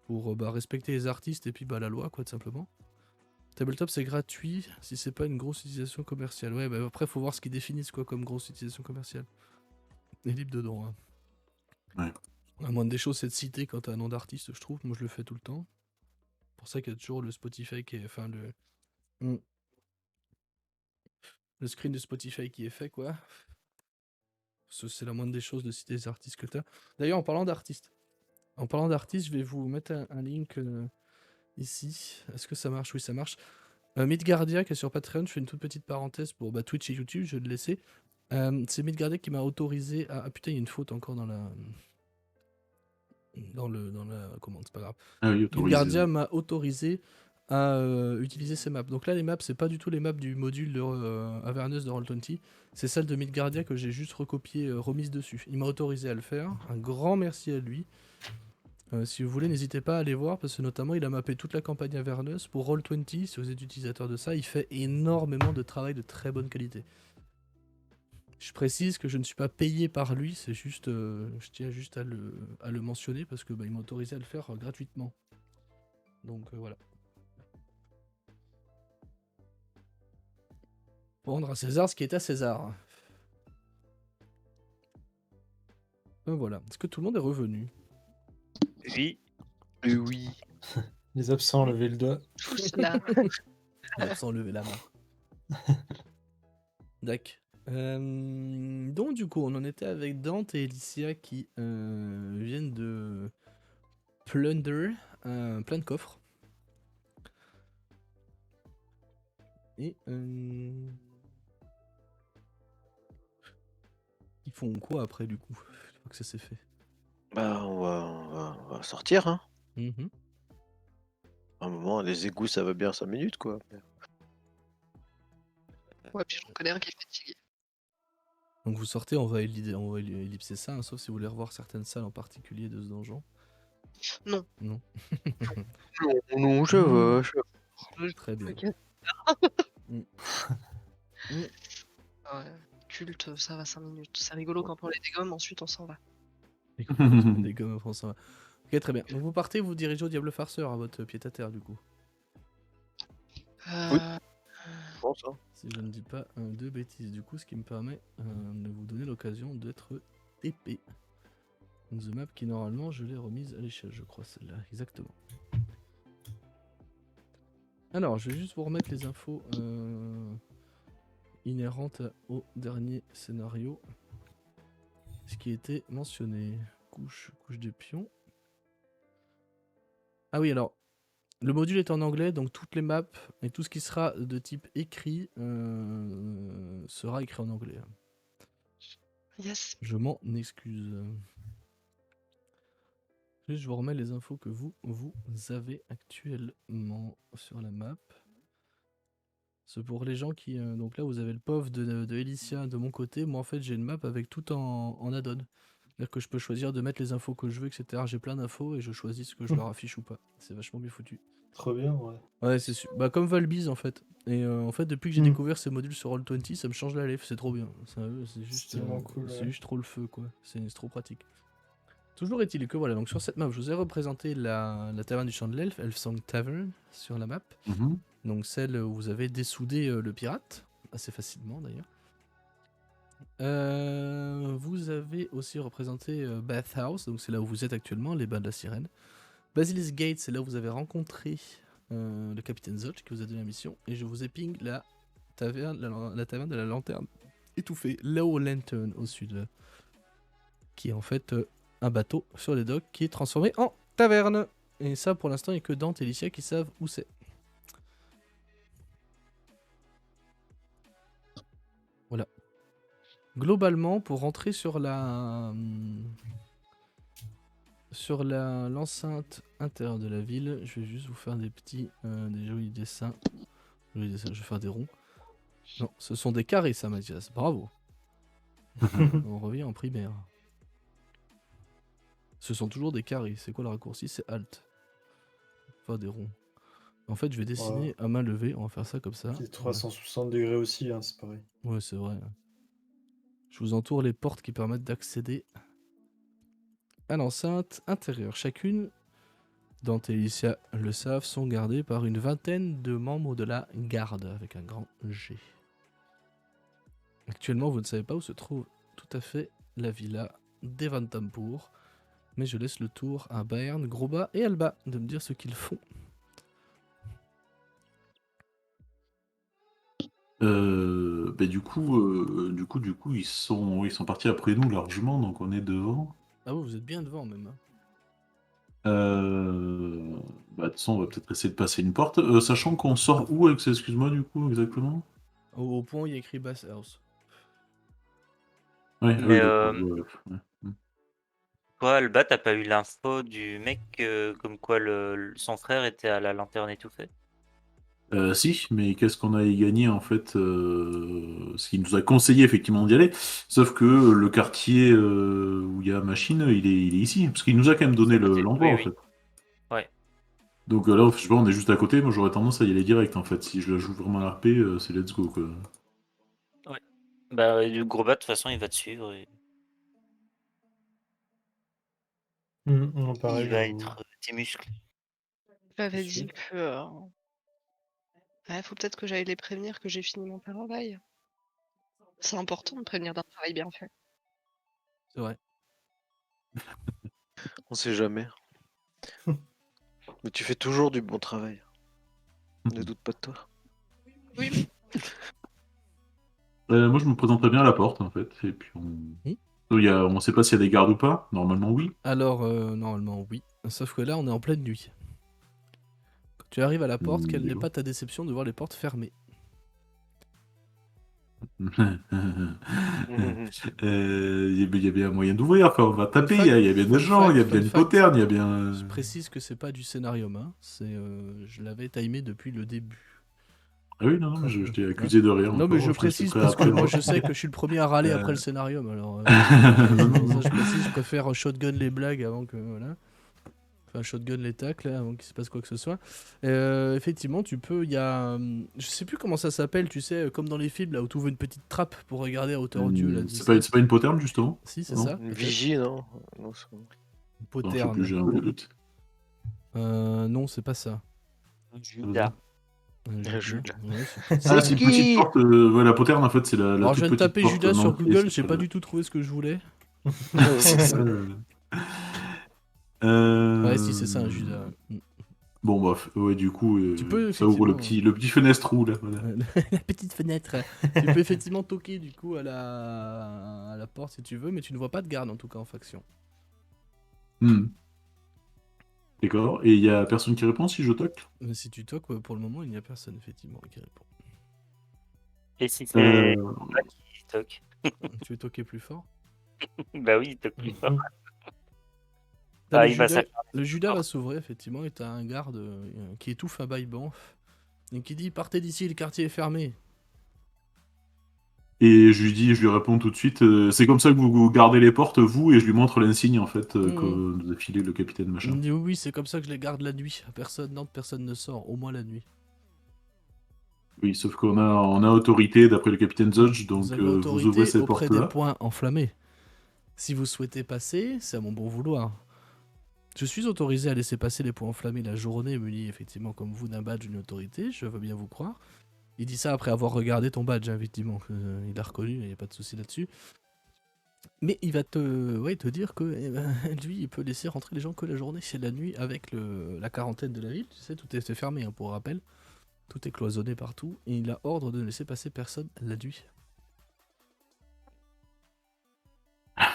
Pour respecter les artistes et puis la loi, quoi, tout simplement. Tabletop, c'est gratuit si c'est pas une grosse utilisation commerciale. Ouais, bah après, faut voir ce qu'ils définissent quoi comme grosse utilisation commerciale. Et libre dedans. Hein. Ouais. La moindre des choses, c'est de citer quand t'as un nom d'artiste, je trouve. Moi, je le fais tout le temps. C'est pour ça qu'il y a toujours le Spotify qui est. Enfin, le screen de Spotify qui est fait, quoi. C'est la moindre des choses de citer les artistes que t'as. D'ailleurs, en parlant d'artistes, je vais vous mettre un link ici. Est-ce que ça marche? Oui, ça marche. Midgardia qui est sur Patreon, je fais une toute petite parenthèse pour Twitch et YouTube, je vais le laisser. C'est Midgardia qui m'a autorisé à. Ah putain, il y a une faute encore dans la. Comment, c'est pas grave. Ah oui, Midgardia m'a autorisé à utiliser ces maps. Donc là, les maps, c'est pas du tout les maps du module de Avernus de Roll20. C'est celle de Midgardia que j'ai juste recopié, remise dessus. Il m'a autorisé à le faire. Un grand merci à lui. Si vous voulez, n'hésitez pas à aller voir parce que notamment il a mappé toute la campagne Avernus pour Roll20. Si vous êtes utilisateur de ça, il fait énormément de travail de très bonne qualité. Je précise que je ne suis pas payé par lui, c'est juste, je tiens juste à le mentionner parce que il m'a autorisé à le faire gratuitement. Donc voilà. Pour rendre à César ce qui est à César. Voilà. Est-ce que tout le monde est revenu? Oui. Oui. Les absents, levez le doigt. Tous là. Sans lever la main. Dac. Donc du coup, on en était avec Dante et Alicia qui viennent de plunder plein de coffres. Et ils font quoi après du coup? Une fois que ça s'est fait. Bah, on va sortir, hein. Mhm. À un moment, les égouts, ça va bien 5 minutes, quoi. Ouais, puis j'en connais un qui est fatigué. Donc vous sortez, on va ellipser ça, hein, sauf si vous voulez revoir certaines salles en particulier de ce donjon. Non. Non. Non, je veux. Très bien. Ok. Mm. Mm. Ouais. Culte, ça va 5 minutes. C'est rigolo quand on les dégommes, ensuite on s'en va. Des gommes français. Ok, très bien. Donc vous partez, vous dirigez au Diable Farceur à votre pied-à-terre du coup. Oui. Euh, Je pense, hein. Si je ne dis pas de bêtises du coup, ce qui me permet de vous donner l'occasion d'être TP. The map qui normalement je l'ai remise à l'échelle, je crois celle-là, exactement. Alors je vais juste vous remettre les infos inhérentes au dernier scénario. Ce qui était mentionné. Couche de pion. Ah oui, alors, le module est en anglais, donc toutes les maps et tout ce qui sera de type écrit sera écrit en anglais. Yes. Je m'en excuse. Je vous remets les infos que vous avez actuellement sur la map. C'est pour les gens qui... donc là, vous avez le POV de Elicia de mon côté. Moi, en fait, j'ai une map avec tout en add-on. C'est-à-dire que je peux choisir de mettre les infos que je veux, etc. J'ai plein d'infos et je choisis ce que je leur affiche ou pas. C'est vachement bien foutu. Trop bien, ouais. Ouais, c'est bah comme Valbiz en fait. Et en fait, depuis que j'ai découvert ces modules sur Roll20, ça me change la life, c'est trop bien. C'est juste, tellement cool, c'est ouais. juste trop le feu quoi. C'est trop pratique. Toujours est-il que voilà, donc sur cette map, je vous ai représenté la taverne du champ de l'elfe, Elfsong Tavern, sur la map. Mhm. Donc celle où vous avez dessoudé le pirate, assez facilement d'ailleurs. Vous avez aussi représenté Bathhouse, donc c'est là où vous êtes actuellement, les bains de la sirène. Basilisk Gate, c'est là où vous avez rencontré le capitaine Zolch qui vous a donné la mission. Et je vous ai ping la taverne, la taverne de la lanterne étouffée, Low Lantern au sud, qui est en fait un bateau sur les docks qui est transformé en taverne. Et ça, pour l'instant, il n'y a que Dante et Licia qui savent où c'est. Voilà. Globalement, pour rentrer sur l'enceinte intérieure de la ville, je vais juste vous faire des jolis dessins. Je vais faire des ronds. Non, ce sont des carrés, ça, Mathias. Bravo. On revient en primaire. Ce sont toujours des carrés. C'est quoi le raccourci? C'est Alt. Enfin, des ronds. En fait, je vais dessiner à main levée. On va faire ça comme ça. C'est 360 degrés aussi, hein, c'est pareil. Ouais, c'est vrai. Je vous entoure les portes qui permettent d'accéder à l'enceinte intérieure. Chacune, Dante et Alicia le savent, sont gardées par une vingtaine de membres de la garde, avec un grand G. Actuellement, vous ne savez pas où se trouve tout à fait la villa d'Evantampur, mais je laisse le tour à Bayern, Groba et Alba de me dire ce qu'ils font. Du coup, ils sont partis après nous largement, donc on est devant. Ah vous êtes bien devant même. Hein. De toute façon, on va peut-être essayer de passer une porte, sachant qu'on sort où avec ça, excuse-moi, du coup, exactement? Au point où il y a écrit Bass House. Ouais, Mais d'accord, ouais. toi, Alba, t'as pas eu l'info du mec comme quoi son frère était à la lanterne étouffée? Si, mais qu'est-ce qu'on a à y gagner en fait ce qui nous a conseillé effectivement d'y aller, sauf que le quartier où il y a machine, il est ici, parce qu'il nous a quand même donné À côté. l'endroit Oui, en oui. fait. Ouais. Donc là, je sais pas, on est juste à côté, moi j'aurais tendance à y aller direct en fait. Si je la joue vraiment à l'RP, c'est let's go quoi. Ouais. Bah, le gros bat, de toute façon, il va te suivre. Et Non, il pareil, va j'avoue. être tes muscles. Il m'avait C'est dit sûr. que. Ouais, faut peut-être que j'aille les prévenir que j'ai fini mon travail. C'est important de prévenir d'un travail bien fait. C'est vrai. On sait jamais. Mais tu fais toujours du bon travail. Ne doute pas de toi. Oui, Moi, je me présenterais bien à la porte, en fait. Et puis, on sait pas s'il y a des gardes ou pas. Normalement, oui. Alors, normalement, oui. Sauf que là, on est en pleine nuit. Quand tu arrives à la porte, quelle n'est D'accord. pas ta déception de voir les portes fermées? Il y a bien moyen d'ouvrir. Enfin, on va taper. Il y a bien des fun gens. Il y a fact, bien fun une fact. poterne. Il y a bien. Je précise que c'est pas du scénarium, hein. Je l'avais timé depuis le début. Ah oui, non, mais je t'ai accusé de rien. Non, mais encore, je te précise laisserai parce que après, moi hein. je sais que je suis le premier à râler Euh. après le scénarium. Alors, Non, non, ça, non. je précise, je préfère shotgun les blagues avant que. Voilà. Enfin, shotgun les tacles là, avant qu'il se passe quoi que ce soit. Effectivement, tu peux. Il y a. Je sais plus comment ça s'appelle, tu sais, comme dans les films là où tu ouvres une petite trappe pour regarder à hauteur d'yeux là. Tu sais. C'est pas une poterne, justement? Si, c'est Non. ça. Une peut-être. vigie, non? Non, Une Non, je sais plus, j'ai poterne. un peu de doute. Non, c'est pas ça. Judas. Judas. Ouais, Ah, c'est une petite qui porte. Ouais, la poterne, en fait, c'est la Alors, je toute viens de petite taper porte. Judas sur non, et Google, c'est j'ai pas du tout trouvé ce que je voulais. C'est ça. Ouais, si, c'est ça, un Judas. Bon, bref, ouais, du coup, Tu peux, ça ouvre effectivement, le petit fenêtre trou, là. Voilà. La petite fenêtre. Tu peux effectivement toquer du coup à la porte si tu veux, mais tu ne vois pas de garde en tout cas en faction. Hmm. D'accord. Et il y a personne qui répond si je toque? Mais si tu toques, pour le moment, il n'y a personne effectivement qui répond. Et si c'est Euh, Judas qui toque? Tu veux toquer plus fort? Bah oui, il toque plus fort. T'as Ah, le il va Judas, s'acharner le plus Judas fort. va s'ouvrir effectivement et t'as un garde qui étouffe un baillebant et qui dit partez d'ici, le quartier est fermé. Et je lui réponds tout de suite, c'est comme ça que vous gardez les portes, vous, et je lui montre l'insigne, en fait, que Mhm. nous a filé le capitaine Il machin. me dit oui, oui, c'est comme ça que je les garde la nuit. Personne n'entre, personne ne sort, au moins la nuit. Oui, sauf on a autorité d'après le capitaine Zodge, donc Vous avez vous ouvrez autorité ces auprès des portes-là. points enflammés. Si vous souhaitez passer, c'est à mon bon vouloir. Je suis autorisé à laisser passer les points enflammés la journée, muni effectivement comme vous d'un badge d'une autorité, je veux bien vous croire. Il dit ça après avoir regardé ton badge, hein, effectivement. Il a reconnu, il n'y a pas de souci là-dessus. Mais il va te dire que lui, il peut laisser rentrer les gens que la journée, c'est la nuit avec la quarantaine de la ville. Tu sais, tout est fermé, hein, pour rappel. Tout est cloisonné partout. Et il a ordre de ne laisser passer personne la nuit.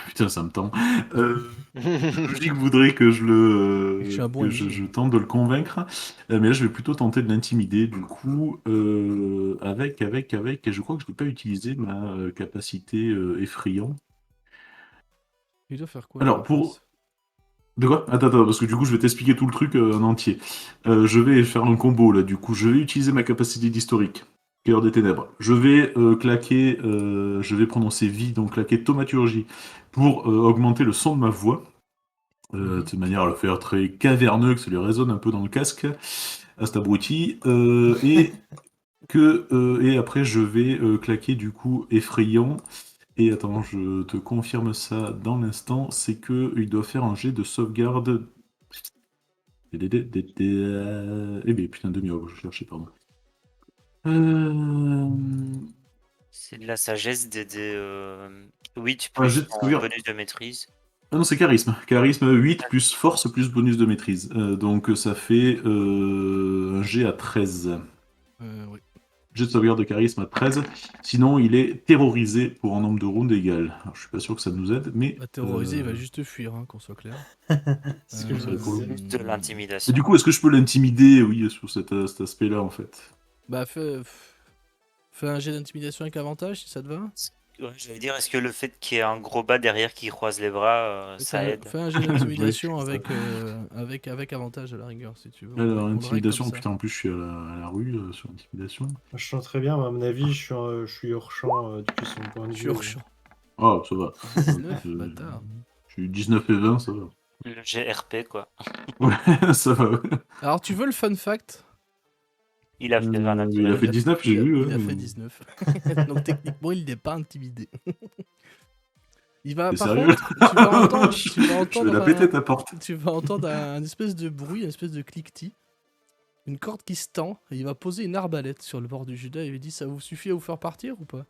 Putain, ça me tend. La logique voudrait que Je suis un bon que MJ. je tente de le convaincre, mais là je vais plutôt tenter de l'intimider. Du coup, et je crois que je n'ai pas utilisé ma capacité effrayant. Il doit faire quoi à Alors la place? de quoi? Attends, parce que du coup je vais t'expliquer tout le truc en entier. Je vais faire un combo là. Du coup, je vais utiliser ma capacité d'historique. Cœur des ténèbres. Je vais je vais prononcer vie, donc claquer thaumaturgie pour augmenter le son de ma voix. De manière à le faire très caverneux, que ça lui résonne un peu dans le casque, à cet abruti. Et après, je vais claquer du coup effrayant. Et attends, je te confirme ça dans l'instant, c'est que il doit faire un jet de sauvegarde. Eh bien, putain, demi-heure, je cherchais, pardon. C'est de la sagesse d'aider. Oui, tu Un jet plus de ton sauvegarde. bonus de maîtrise. Ah non, c'est charisme. Charisme 8 plus force plus bonus de maîtrise. Donc ça fait un jet à 13. Oui. Jet de sauvegarde de charisme à 13. Sinon, il est terrorisé pour un nombre de rounds égal. Alors, je suis pas sûr que ça nous aide, mais. Va terroriser, il va juste fuir, hein, qu'on soit clair. C'est ce que je ça me va pour le disais. Juste de Et l'intimidation. du coup, est-ce que je peux l'intimider, oui, sur cet aspect-là, en fait? Bah, fais un jet d'intimidation avec avantage si ça te va. Ouais, j'allais dire, est-ce que le fait qu'il y ait un gros bas derrière qui croise les bras, ça aide? Fais un jet d'intimidation Oui, avec avantage à la rigueur si tu veux. Alors, On le règle intimidation, comme ça. putain, en plus, je suis à la rue sur intimidation. Je sens très bien, mais à mon avis, je suis hors champ depuis son point de Je vue. suis hors champ. Ah, ça va. 19, Euh, bâtard. Je suis 19 et 20, ça va. Le GRP, quoi. Ouais, ça va. Alors, tu veux le fun fact? Il a fait 20 Il a naturel. fait 19, j'ai vu. Il a ouais, fait mais- 19. Donc, techniquement, il n'est pas intimidé. Il va, T'es par sérieux? contre, tu vas entendre, Je vais la péter ta porte. tu vas entendre un espèce de bruit, un espèce de cliquetis. Une corde qui se tend, et il va poser une arbalète sur le bord du Judas et il lui dit ça vous suffit à vous faire partir ou pas?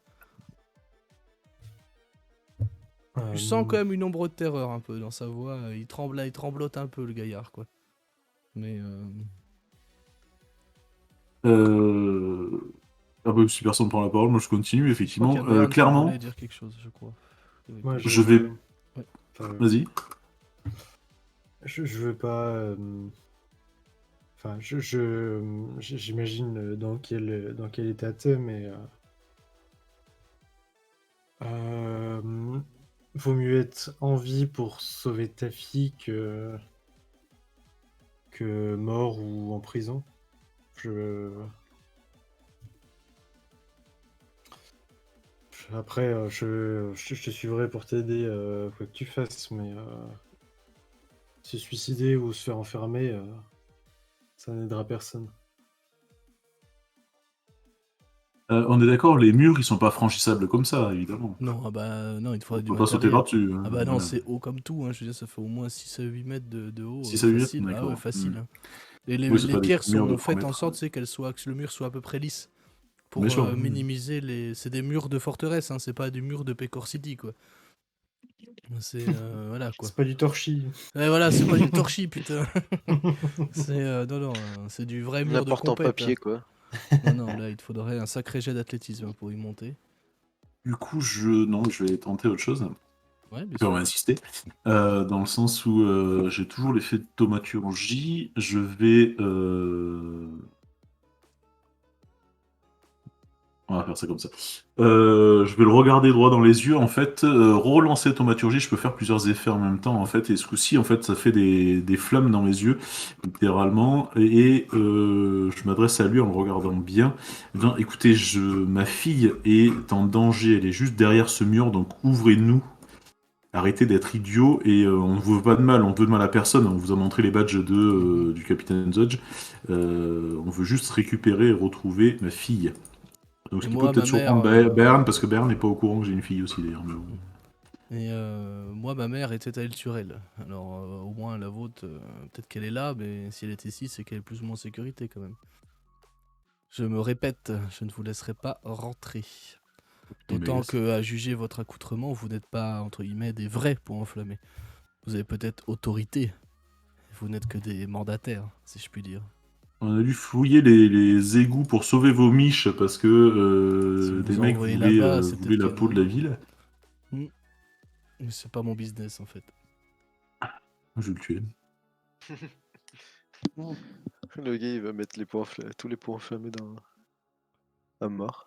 Tu sens quand même une ombre de terreur un peu dans sa voix, il tremblote un peu le gaillard quoi. Mais Ah bah, si personne prend la parole, moi je continue, Je crois qu'il y effectivement. a Bern qui Clairement, voulait dire quelque chose, je crois. Moi, je vais... Ouais. Enfin, Vas-y. je veux pas. Enfin, j'imagine dans quel état t'es, mais vaut mieux être en vie pour sauver ta fille que mort ou en prison. Après, je te suivrai pour t'aider, quoi que tu fasses, mais se suicider ou se faire enfermer, ça n'aidera personne. On est d'accord, les murs, ils sont pas franchissables comme ça, évidemment. Non, ah bah non, il te faudrait On du peut pas sauter matériel. par-dessus. Ah bah non, voilà. c'est haut comme tout, hein. Je veux dire, ça fait au moins 6 à 8 mètres de haut, 6 à 8 mètres, facile. Ah ouais, d'accord. facile, hein. Et Oui, c'est les pas des pierres murs de sont 3 faites en mètres. sorte, c'est que le mur soit à peu près lisse. Bien Pour sûr. minimiser les... C'est des murs de forteresse, hein, c'est pas des murs de Pecor City, quoi. C'est... voilà, quoi. C'est pas du torchis. Ouais, voilà, c'est pas du torchis, putain. C'est... non, c'est du vrai mur de N'importe en compète. papier, quoi. Non, là, il te faudrait un sacré jet d'athlétisme pour y monter. Du coup, non, je vais tenter autre chose. Ouais, bien Puis on sûr. va insister. Dans le sens où j'ai toujours l'effet de thaumaturgie. Je vais... On va faire ça comme ça. Je vais le regarder droit dans les yeux. En fait, relancer thaumaturgie, je peux faire plusieurs effets en même temps. En fait, et ce coup-ci, en fait, ça fait des flammes dans les yeux, littéralement. Et je m'adresse à lui en le regardant bien. Eh bien, écoutez, ma fille est en danger. Elle est juste derrière ce mur, donc ouvrez-nous. Arrêtez d'être idiot et on ne vous veut pas de mal, on veut de mal à personne. On vous a montré les badges du capitaine Zodge. On veut juste récupérer et retrouver ma fille. Donc, ce Et qui peut moi, peut-être ma mère... surprendre Bern, parce que Bern n'est pas au courant que j'ai une fille aussi, d'ailleurs. Mais bon. Et moi, ma mère était à El Turel. Alors, au moins, la vôtre, peut-être qu'elle est là, mais si elle est ici, c'est qu'elle est plus ou moins en sécurité quand même. Je me répète, je ne vous laisserai pas rentrer. D'autant Mais que, à juger votre accoutrement, vous n'êtes pas, entre guillemets, des vrais pour enflammer. Vous avez peut-être autorité. Vous n'êtes que des mandataires, si je puis dire. on a dû fouiller les égouts pour sauver vos miches parce que Si vous des vous mecs envoyez voulaient, là-bas, c'est voulaient peut-être la que... peau de la ville. Mais c'est pas mon business, en fait. Je vais le tuer. Le gars, il va mettre tous les points enflammés à mort.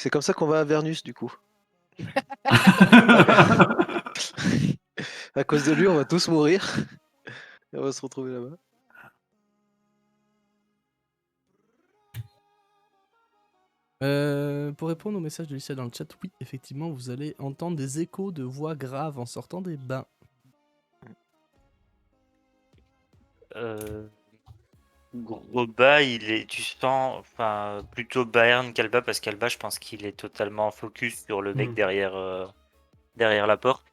C'est comme ça qu'on va à Vernus, du coup. À cause de lui, on va tous mourir. Et on va se retrouver là-bas. Pour répondre au message de Licia dans le chat, oui, effectivement, vous allez entendre des échos de voix graves en sortant des bains. Groba, tu sens, enfin, plutôt Bayern qu'Alba, parce qu'Alba, je pense qu'il est totalement focus sur le mec Hmm. derrière la porte.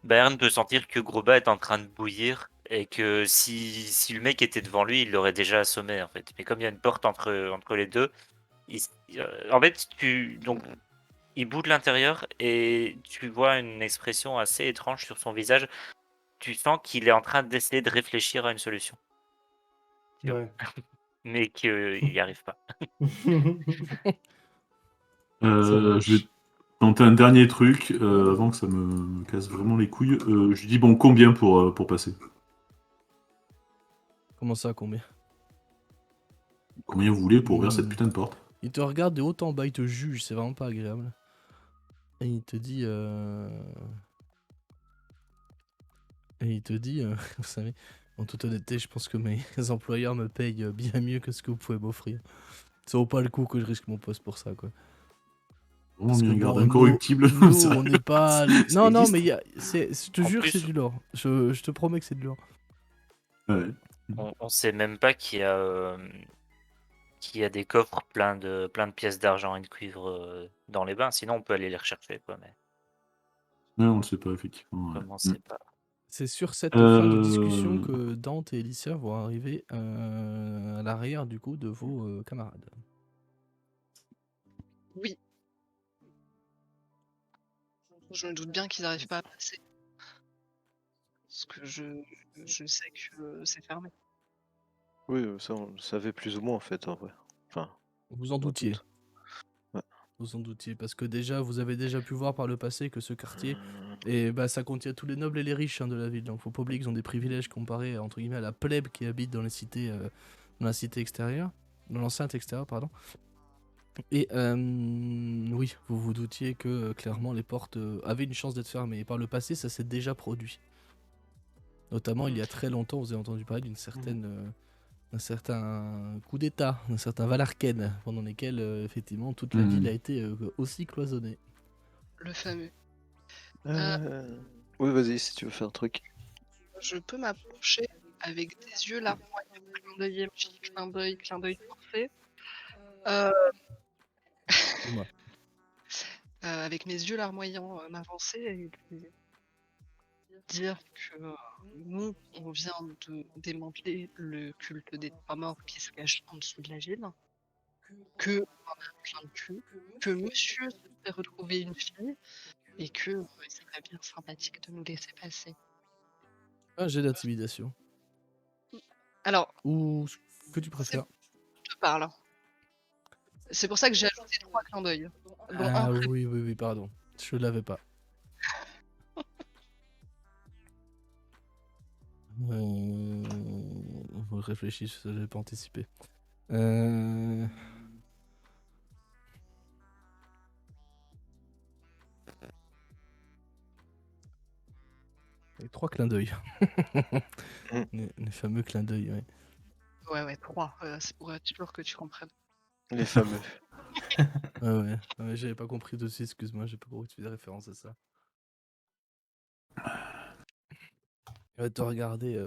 Bayern peut sentir que Groba est en train de bouillir et que si le mec était devant lui, il l'aurait déjà assommé en fait. Mais comme il y a une porte entre les deux, en fait, donc, il bout de l'intérieur et tu vois une expression assez étrange sur son visage. Tu sens qu'il est en train d'essayer de réfléchir à une solution, Ouais. mais qu'il n'y arrive pas. Je vais tenter un dernier truc avant que ça me casse vraiment les couilles. Je lui dis bon, combien pour passer? Comment ça, combien? Combien vous voulez pour ouvrir cette putain de porte? Il te regarde de haut en bas, il te juge, c'est vraiment pas agréable. Et il te dit... vous savez, en toute honnêteté, je pense que mes employeurs me payent bien mieux que ce que vous pouvez m'offrir. Ça vaut pas le coup que je risque mon poste pour ça, quoi. Vraiment Parce que bien garde bon, incorruptible. nous, ça- on n'est pas... ça Non, existe. mais je te En jure, plus- c'est du lore. Je te promets que c'est du lore. Ouais. On sait même pas qu'il y a des coffres pleins de pièces d'argent et de cuivre dans les bains. Sinon, on peut aller les rechercher, quoi. Mais Ouais, on le sait pas, effectivement. Ouais. comment c'est pas. C'est sur cette fin de discussion Euh, que Dante et Alicia vont arriver à l'arrière, du coup, de vos camarades. Oui. Je me doute bien qu'ils n'arrivent pas à passer. Parce que je sais que c'est fermé. Oui, ça, on le savait plus ou moins, en fait, en vrai. Enfin, Vous en dans le doutiez. doute. Vous en doutiez, parce que déjà, vous avez déjà pu voir par le passé que ce quartier, et bah, ça contient tous les nobles et les riches hein, de la ville. Donc faut pas oublier qu'ils ont des privilèges comparés entre guillemets à la plèbe qui habite dans les cités, dans la cité extérieure, dans l'enceinte extérieure, pardon. Et oui, vous vous doutiez que clairement les portes avaient une chance d'être fermées. Et par le passé, ça s'est déjà produit. Notamment il y a très longtemps, vous avez entendu parler d'une certaine, d'un certain coup d'État, d'un certain Valarken, pendant lesquels effectivement toute la ville a été aussi cloisonnée. Le fameux. Oui, vas-y, si tu veux faire un truc. Je peux m'approcher avec des yeux larmoyants, clin d'œil MJ, clin d'œil forcé. Dis-moi. Avec mes yeux larmoyants, m'avancer et lui dire que nous, on vient de démanteler le culte des trois morts qui se cache en dessous de la ville, que on en a plein de cul, que monsieur se fait retrouver une fille et que il serait bien sympathique de nous laisser passer. Un jet d'intimidation. Alors, Ou ce que tu préfères. je te parle. C'est pour ça que j'ai ajouté 3 clins d'œil, dont Ah un très oui, pardon. Je l'avais pas. Faut que je réfléchisse, je l'avais pas anticipé. Et 3 clins d'œil. Les fameux clins d'œil, ouais. Ouais, 3, c'est pour être sûr que tu comprennes. Les fameux. Ouais, j'avais pas compris aussi, excuse-moi, j'ai pas compris que tu faisais référence à ça. Il va te regarder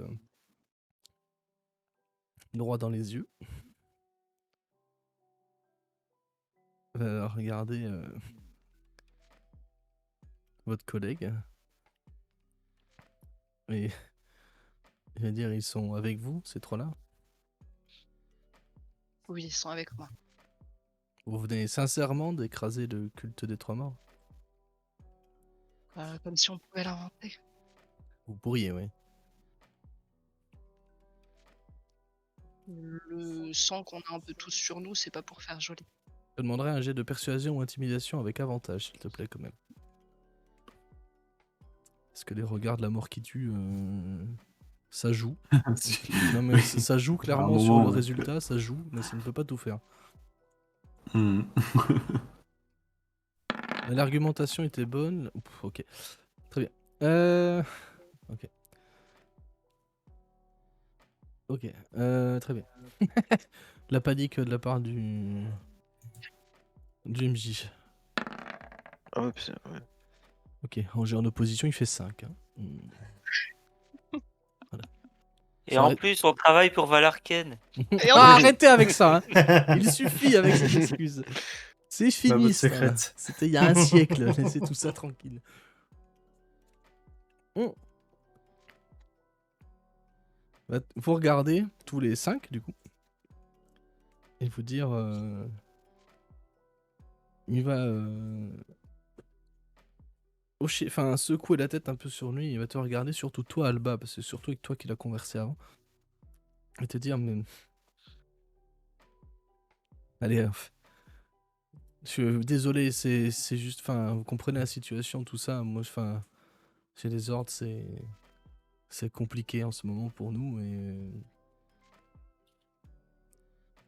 droit dans les yeux. Il va regarder votre collègue. Et il va dire, ils sont avec vous, ces trois-là? Oui, ils sont avec moi. Vous venez sincèrement d'écraser le culte des trois morts? Comme si on pouvait l'inventer. Vous pourriez, oui. Le sang qu'on a un peu tous sur nous, c'est pas pour faire joli. Je te demanderai un jet de persuasion ou intimidation avec avantage, s'il te plaît, quand même. Parce que les regards de la mort qui tue, ça joue. Non mais ça joue clairement un sur moment, le ouais. résultat, ça joue, mais ça ne peut pas tout faire. Hmm. Mais l'argumentation était bonne. Ouf, ok, très bien. Ok. Ok, très bien. La panique de la part du MJ. Ah ouais, putain, ouais. Ok, en opposition, il fait 5. Hein. Voilà. Et Ça en aurait- plus, on travaille pour Valarken. Et en Ah, plus- arrêtez avec ça hein. Il suffit avec cette excuse. C'est Ma fini botte ça. secrète. C'était il y a un siècle. Laissez tout ça tranquille. Vous regardez tous les 5 du coup. Et vous dire... Il va... Enfin, secouer la tête un peu sur lui. Il va te regarder, surtout toi Alba, parce que c'est surtout avec toi qu'il a conversé avant. Et te dire, mais... Allez, je suis désolé, c'est juste... Enfin, vous comprenez la situation, tout ça. Moi, enfin... Chez les ordres, c'est compliqué en ce moment pour nous.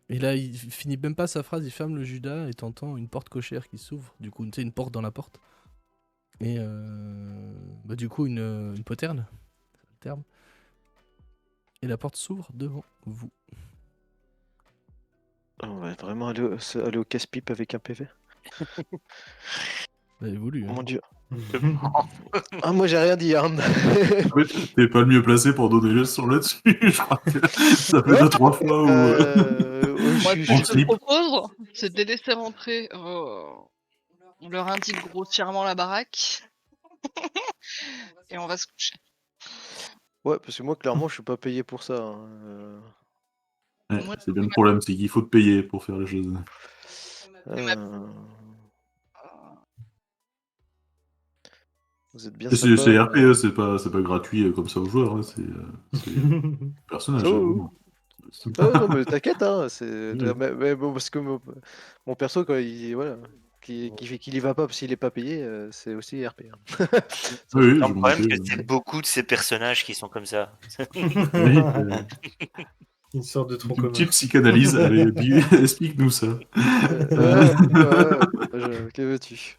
Et là, il finit même pas sa phrase, il ferme le Judas et t'entends une porte cochère qui s'ouvre. Du coup, tu sais, une porte dans la porte. Et bah, du coup, une poterne. C'est le terme. Et la porte s'ouvre devant vous. On va vraiment aller au casse-pipe avec un PV. Vous avez voulu. Hein. Mon dieu. Ah, moi j'ai rien dit, hein. Ouais, t'es pas le mieux placé pour donner le son là-dessus. Je crois que ça fait 2-3 fois où. Moi, ce que On je te slip. propose, c'est de les laisser rentrer. On leur indique grossièrement la baraque. Et on va se coucher. Ouais, parce que moi clairement je suis pas payé pour ça. Hein. Ouais, Moi, c'est bien le problème, c'est qu'il faut te payer pour faire les choses. Vous êtes bien Et sympa. c'est RP, c'est pas gratuit comme ça aux joueurs, hein, c'est personnage. Oh. Vraiment. Ah non mais t'inquiète, hein, c'est... Oui. mais bon, parce que mon perso quand il... Voilà. qui fait qu'il y va pas parce qu'il est pas payé, c'est aussi RP. Hein. Oui, oui, Non, je le m'en problème, c'est doutais. que c'est beaucoup de ces personnages qui sont comme ça. Oui, Une sorte de tronc une commun. petite psychanalyse. Allez, explique-nous ça. Que veux-tu?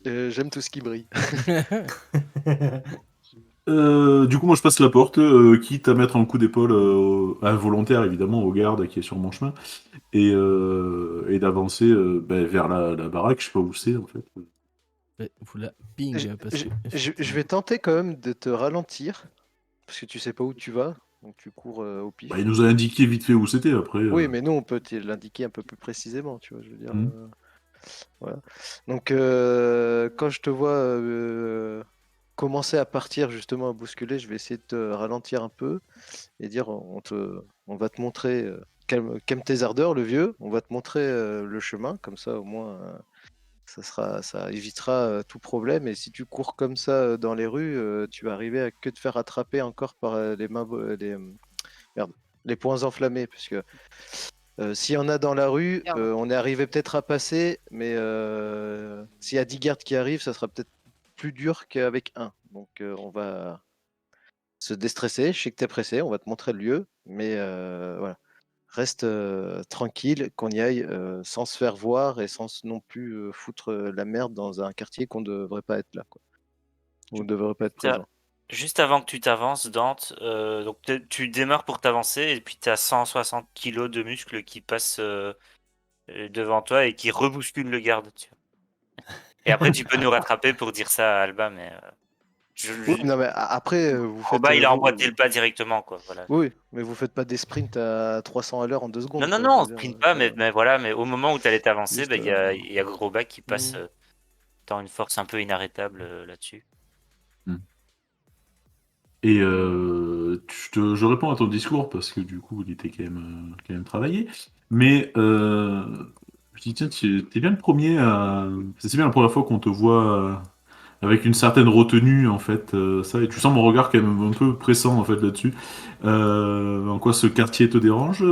J'aime tout ce qui brille. Du coup, moi, je passe la porte, quitte à mettre un coup d'épaule involontaire, évidemment, au garde qui est sur mon chemin, et d'avancer vers la baraque. Je sais pas où c'est, en fait. Vous la Je, ping parce que. je vais tenter quand même de te ralentir, parce que tu sais pas où tu vas, donc tu cours au Bah, pif. il nous a indiqué vite fait où c'était, après. Oui, mais nous, on peut te l'indiquer un peu plus précisément, tu vois, je veux dire. Mhm. Voilà. Donc, quand je te vois commencer à partir, justement, à bousculer, je vais essayer de te ralentir un peu et dire, on va te montrer, calme tes ardeurs, le vieux, on va te montrer le chemin, comme ça, au moins, ça évitera tout problème. Et si tu cours comme ça dans les rues, tu vas arriver à que te faire attraper encore par les mains, merde, les poings enflammés, parce que s'il y en a dans la rue, Merde. on est arrivé peut-être à passer, mais s'il y a 10 gardes qui arrivent, ça sera peut-être plus dur qu'avec un. Donc on va se déstresser. Je sais que tu es pressé, on va te montrer le lieu, mais voilà. Reste tranquille, qu'on y aille sans se faire voir et sans non plus foutre la merde dans un quartier qu'on ne devrait pas être là, quoi. On ne devrait pas être Ça- présent. Juste avant que tu t'avances, Dante, donc tu démarres pour t'avancer et puis tu as 160 kilos de muscles qui passent devant toi et qui rebousculent le garde. Tu vois. Et après, tu peux nous rattraper pour dire ça à Alba, mais Oui, non, mais après, vous faites. Roba, il a emboîté le pas directement, quoi. Voilà. Oui, mais vous faites pas des sprints à 300 à l'heure en 2 Non, secondes, non, quoi. non, Je on veux dire, sprint pas, mais voilà, mais au moment où tu allais t'avancer, juste, il y a Groba qui passe mm. dans une force un peu inarrêtable là-dessus. Et je réponds à ton discours parce que du coup, il était quand même travaillé. Mais je dis, tiens, t'es bien le premier à. C'est bien la première fois qu'on te voit avec une certaine retenue, en fait. Ça, et tu sens mon regard quand même un peu pressant, en fait, là-dessus. En quoi ce quartier te dérange,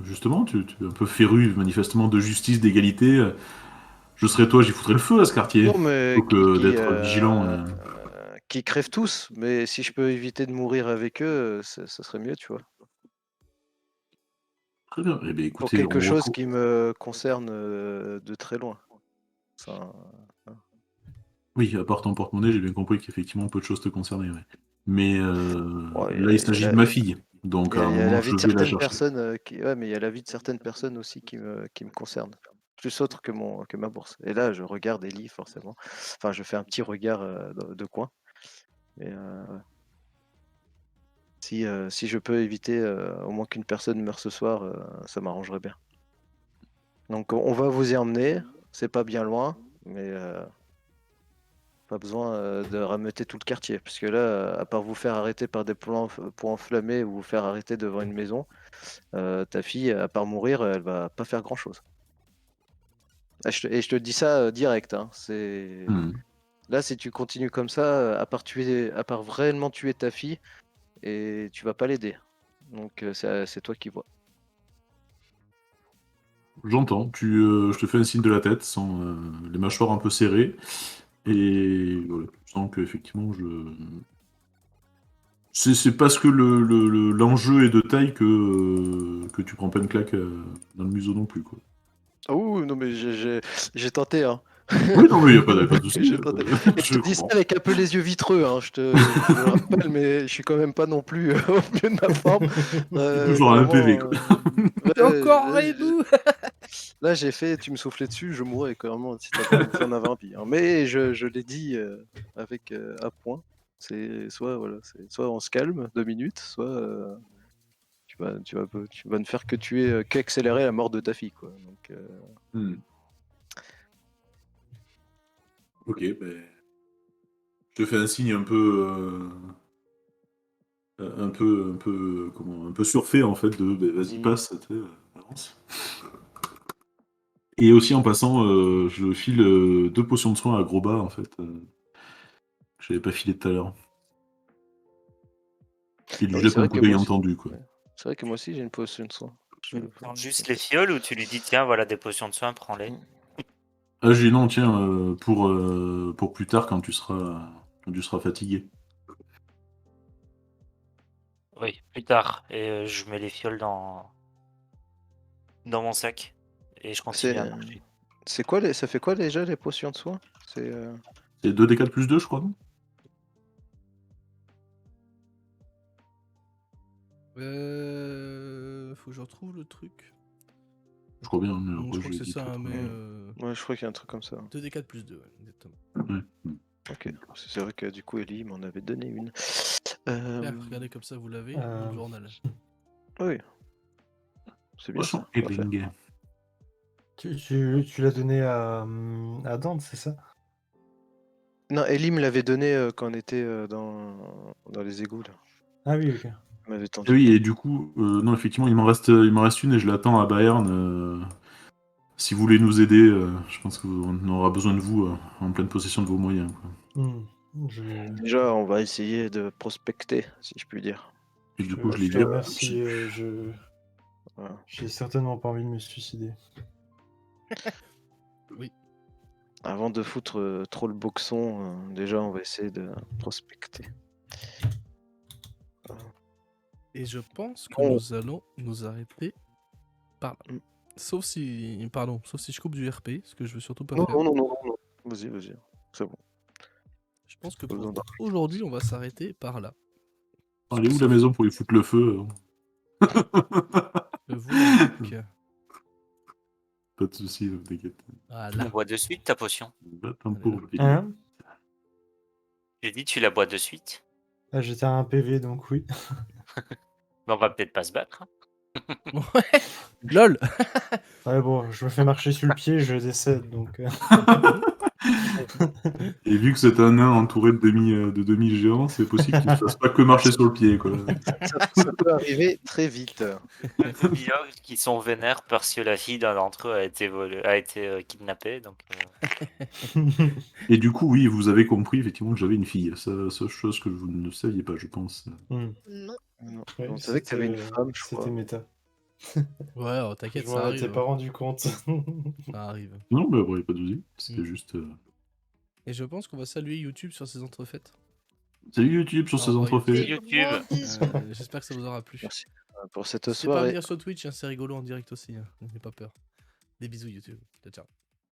justement? Tu es un peu féru, manifestement, de justice, d'égalité. Je serais toi, j'y foutrais le feu à ce quartier. Non, mais Plutôt que d'être vigilant. qui crèvent tous, mais si je peux éviter de mourir avec eux, ça serait mieux, tu vois. Très bien. Eh bien, Pour écoutez, quelque on chose retrouve. qui me concerne de très loin. Ça, Oui, à part ton porte-monnaie, j'ai bien compris qu'effectivement, peu de choses te concernaient. Ouais. Mais ouais, là, il s'agit de ma fille. Donc, à un il y a moment, la vie je de vais la certaines chercher. personnes ouais, mais il y a la vie de certaines personnes aussi qui me concernent. Plus autre que ma bourse. Et là, je regarde Ellie, forcément. Enfin, je fais un petit regard de coin. Mais si je peux éviter au moins qu'une personne meure ce soir, ça m'arrangerait bien. Donc, on va vous y emmener. C'est pas bien loin, mais pas besoin de rameuter tout le quartier. Parce que là, à part vous faire arrêter par des points enflammés ou vous faire arrêter devant une maison, ta fille, à part mourir, elle va pas faire grand-chose. Et je te dis ça direct. Hein. Hmm. Là, si tu continues comme ça, à part réellement tuer ta fille, et tu vas pas l'aider. Donc c'est toi qui vois. J'entends. Je te fais un signe de la tête, sans les mâchoires un peu serrées. Et voilà, je sens qu'effectivement, c'est parce que l'enjeu est de taille que tu prends pas une claque dans le museau non plus, quoi. Ah oui, non mais j'ai tenté, hein. Oui, non, mais il n'y a pas de souci. J'ai tenté. Et je te dis ça comprends. avec un peu les yeux vitreux, hein. Je te le rappelle, mais je suis quand même pas non plus au mieux de ma forme. Toujours à un PV, quoi. T'es encore là, Redou. là, j'ai fait, tu me soufflais dessus, je mourrais carrément si t'as pas bouffé un vampire. Mais je l'ai dit avec à point. C'est voilà, soit on se calme 2 minutes, soit tu vas ne faire que tuer, qu'accélérer la mort de ta fille, quoi. Donc, Hmm. Ok, ben, je te fais un signe un peu surfait en fait de ben, vas-y passe, tu sais, avance. Et aussi en passant, je file 2 potions de soin à Groba en fait, que j'avais pas filé tout à l'heure. Et ah lui oui, jette c'est un vrai coup que d'œil moi aussi. entendu quoi. Ouais. C'est vrai que moi aussi j'ai une potion de soin. Tu lui plantes juste les fioles ou tu lui dis tiens voilà des potions de soin, prends-les. Ah, j'ai dit non, tiens, pour plus tard quand tu seras fatigué. Oui, plus tard. Et je mets les fioles dans mon sac. Et je continue à marcher. C'est quoi ça fait quoi déjà les potions de soin? C'est C'est 2d4 plus 2, je crois, non? Faut que je retrouve le truc. Je crois bien, mais Je après, crois que je c'est dis ça, pas hein, trop. mais ouais, je crois qu'il y a un truc comme ça. 2d4 plus 2, ouais, exactement. Ouais. Ok. C'est vrai que du coup Ellie m'en avait donné une. Là, regardez comme ça, vous l'avez dans le journal. Oui. C'est bien Poisson ça. Parfait. Eling. Tu l'as donné à Dante, c'est ça? Non, Ellie me l'avait donné quand on était dans les égouts là. Ah oui, ok. Elle m'avait Et tendu. oui, et du coup, non, effectivement, il m'en reste une et je l'attends à Bayern. Si vous voulez nous aider, je pense qu'on aura besoin de vous en pleine possession de vos moyens, quoi. Déjà, on va essayer de prospecter, si je puis dire. Et du coup, je l'ai te dit. remercie. Voilà. J'ai certainement pas envie de me suicider. Oui. Avant de foutre trop le boxon, déjà, on va essayer de prospecter. Et je pense que Bon. nous allons nous arrêter par là. Mm. Sauf si je coupe du RP, ce que je veux surtout pas Non, faire. non. Vas-y. C'est bon. Je pense que Pas besoin pour d'en- aujourd'hui, on va s'arrêter par là. Elle est où la maison pour y foutre le feu? Je vous l'indique. Pas de soucis, t'inquiète. On Voilà. boit de suite ta potion. Bah, tant pour le Hein? J'ai dit tu la bois de suite. Ah, j'étais à un PV, donc oui. Mais on va peut-être pas se battre. Ouais. LOL. Ouais, bon, je me fais marcher sur le pied, je décède, donc... Et vu que c'est un nain entouré de demi-géants, c'est possible qu'il ne fasse pas que marcher sur le pied, quoi. Ça peut arriver très vite. Les demi-orques qui sont vénères parce que la fille d'un d'entre eux a été kidnappée. Donc, Et du coup, oui, vous avez compris effectivement que j'avais une fille. Ça, chose que vous ne saviez pas, je pense. Non. Non. Ouais, On savait que tu avais une femme, je crois. C'était méta. Ouais, oh, t'inquiète, Je ça m'en étais arrive. pas rendu compte. Ça arrive. Non, mais bon, y a pas de soucis. C'était juste. Et je pense qu'on va saluer YouTube sur ces entrefaites. Salut YouTube sur ces Au revoir, entrefaits. YouTube. Gros bisous. J'espère que ça vous aura plu. Merci pour cette N'hésitez pas à soirée. venir sur Twitch, hein, c'est rigolo en direct aussi. N'ayez pas peur. Des bisous YouTube. Ciao, ciao.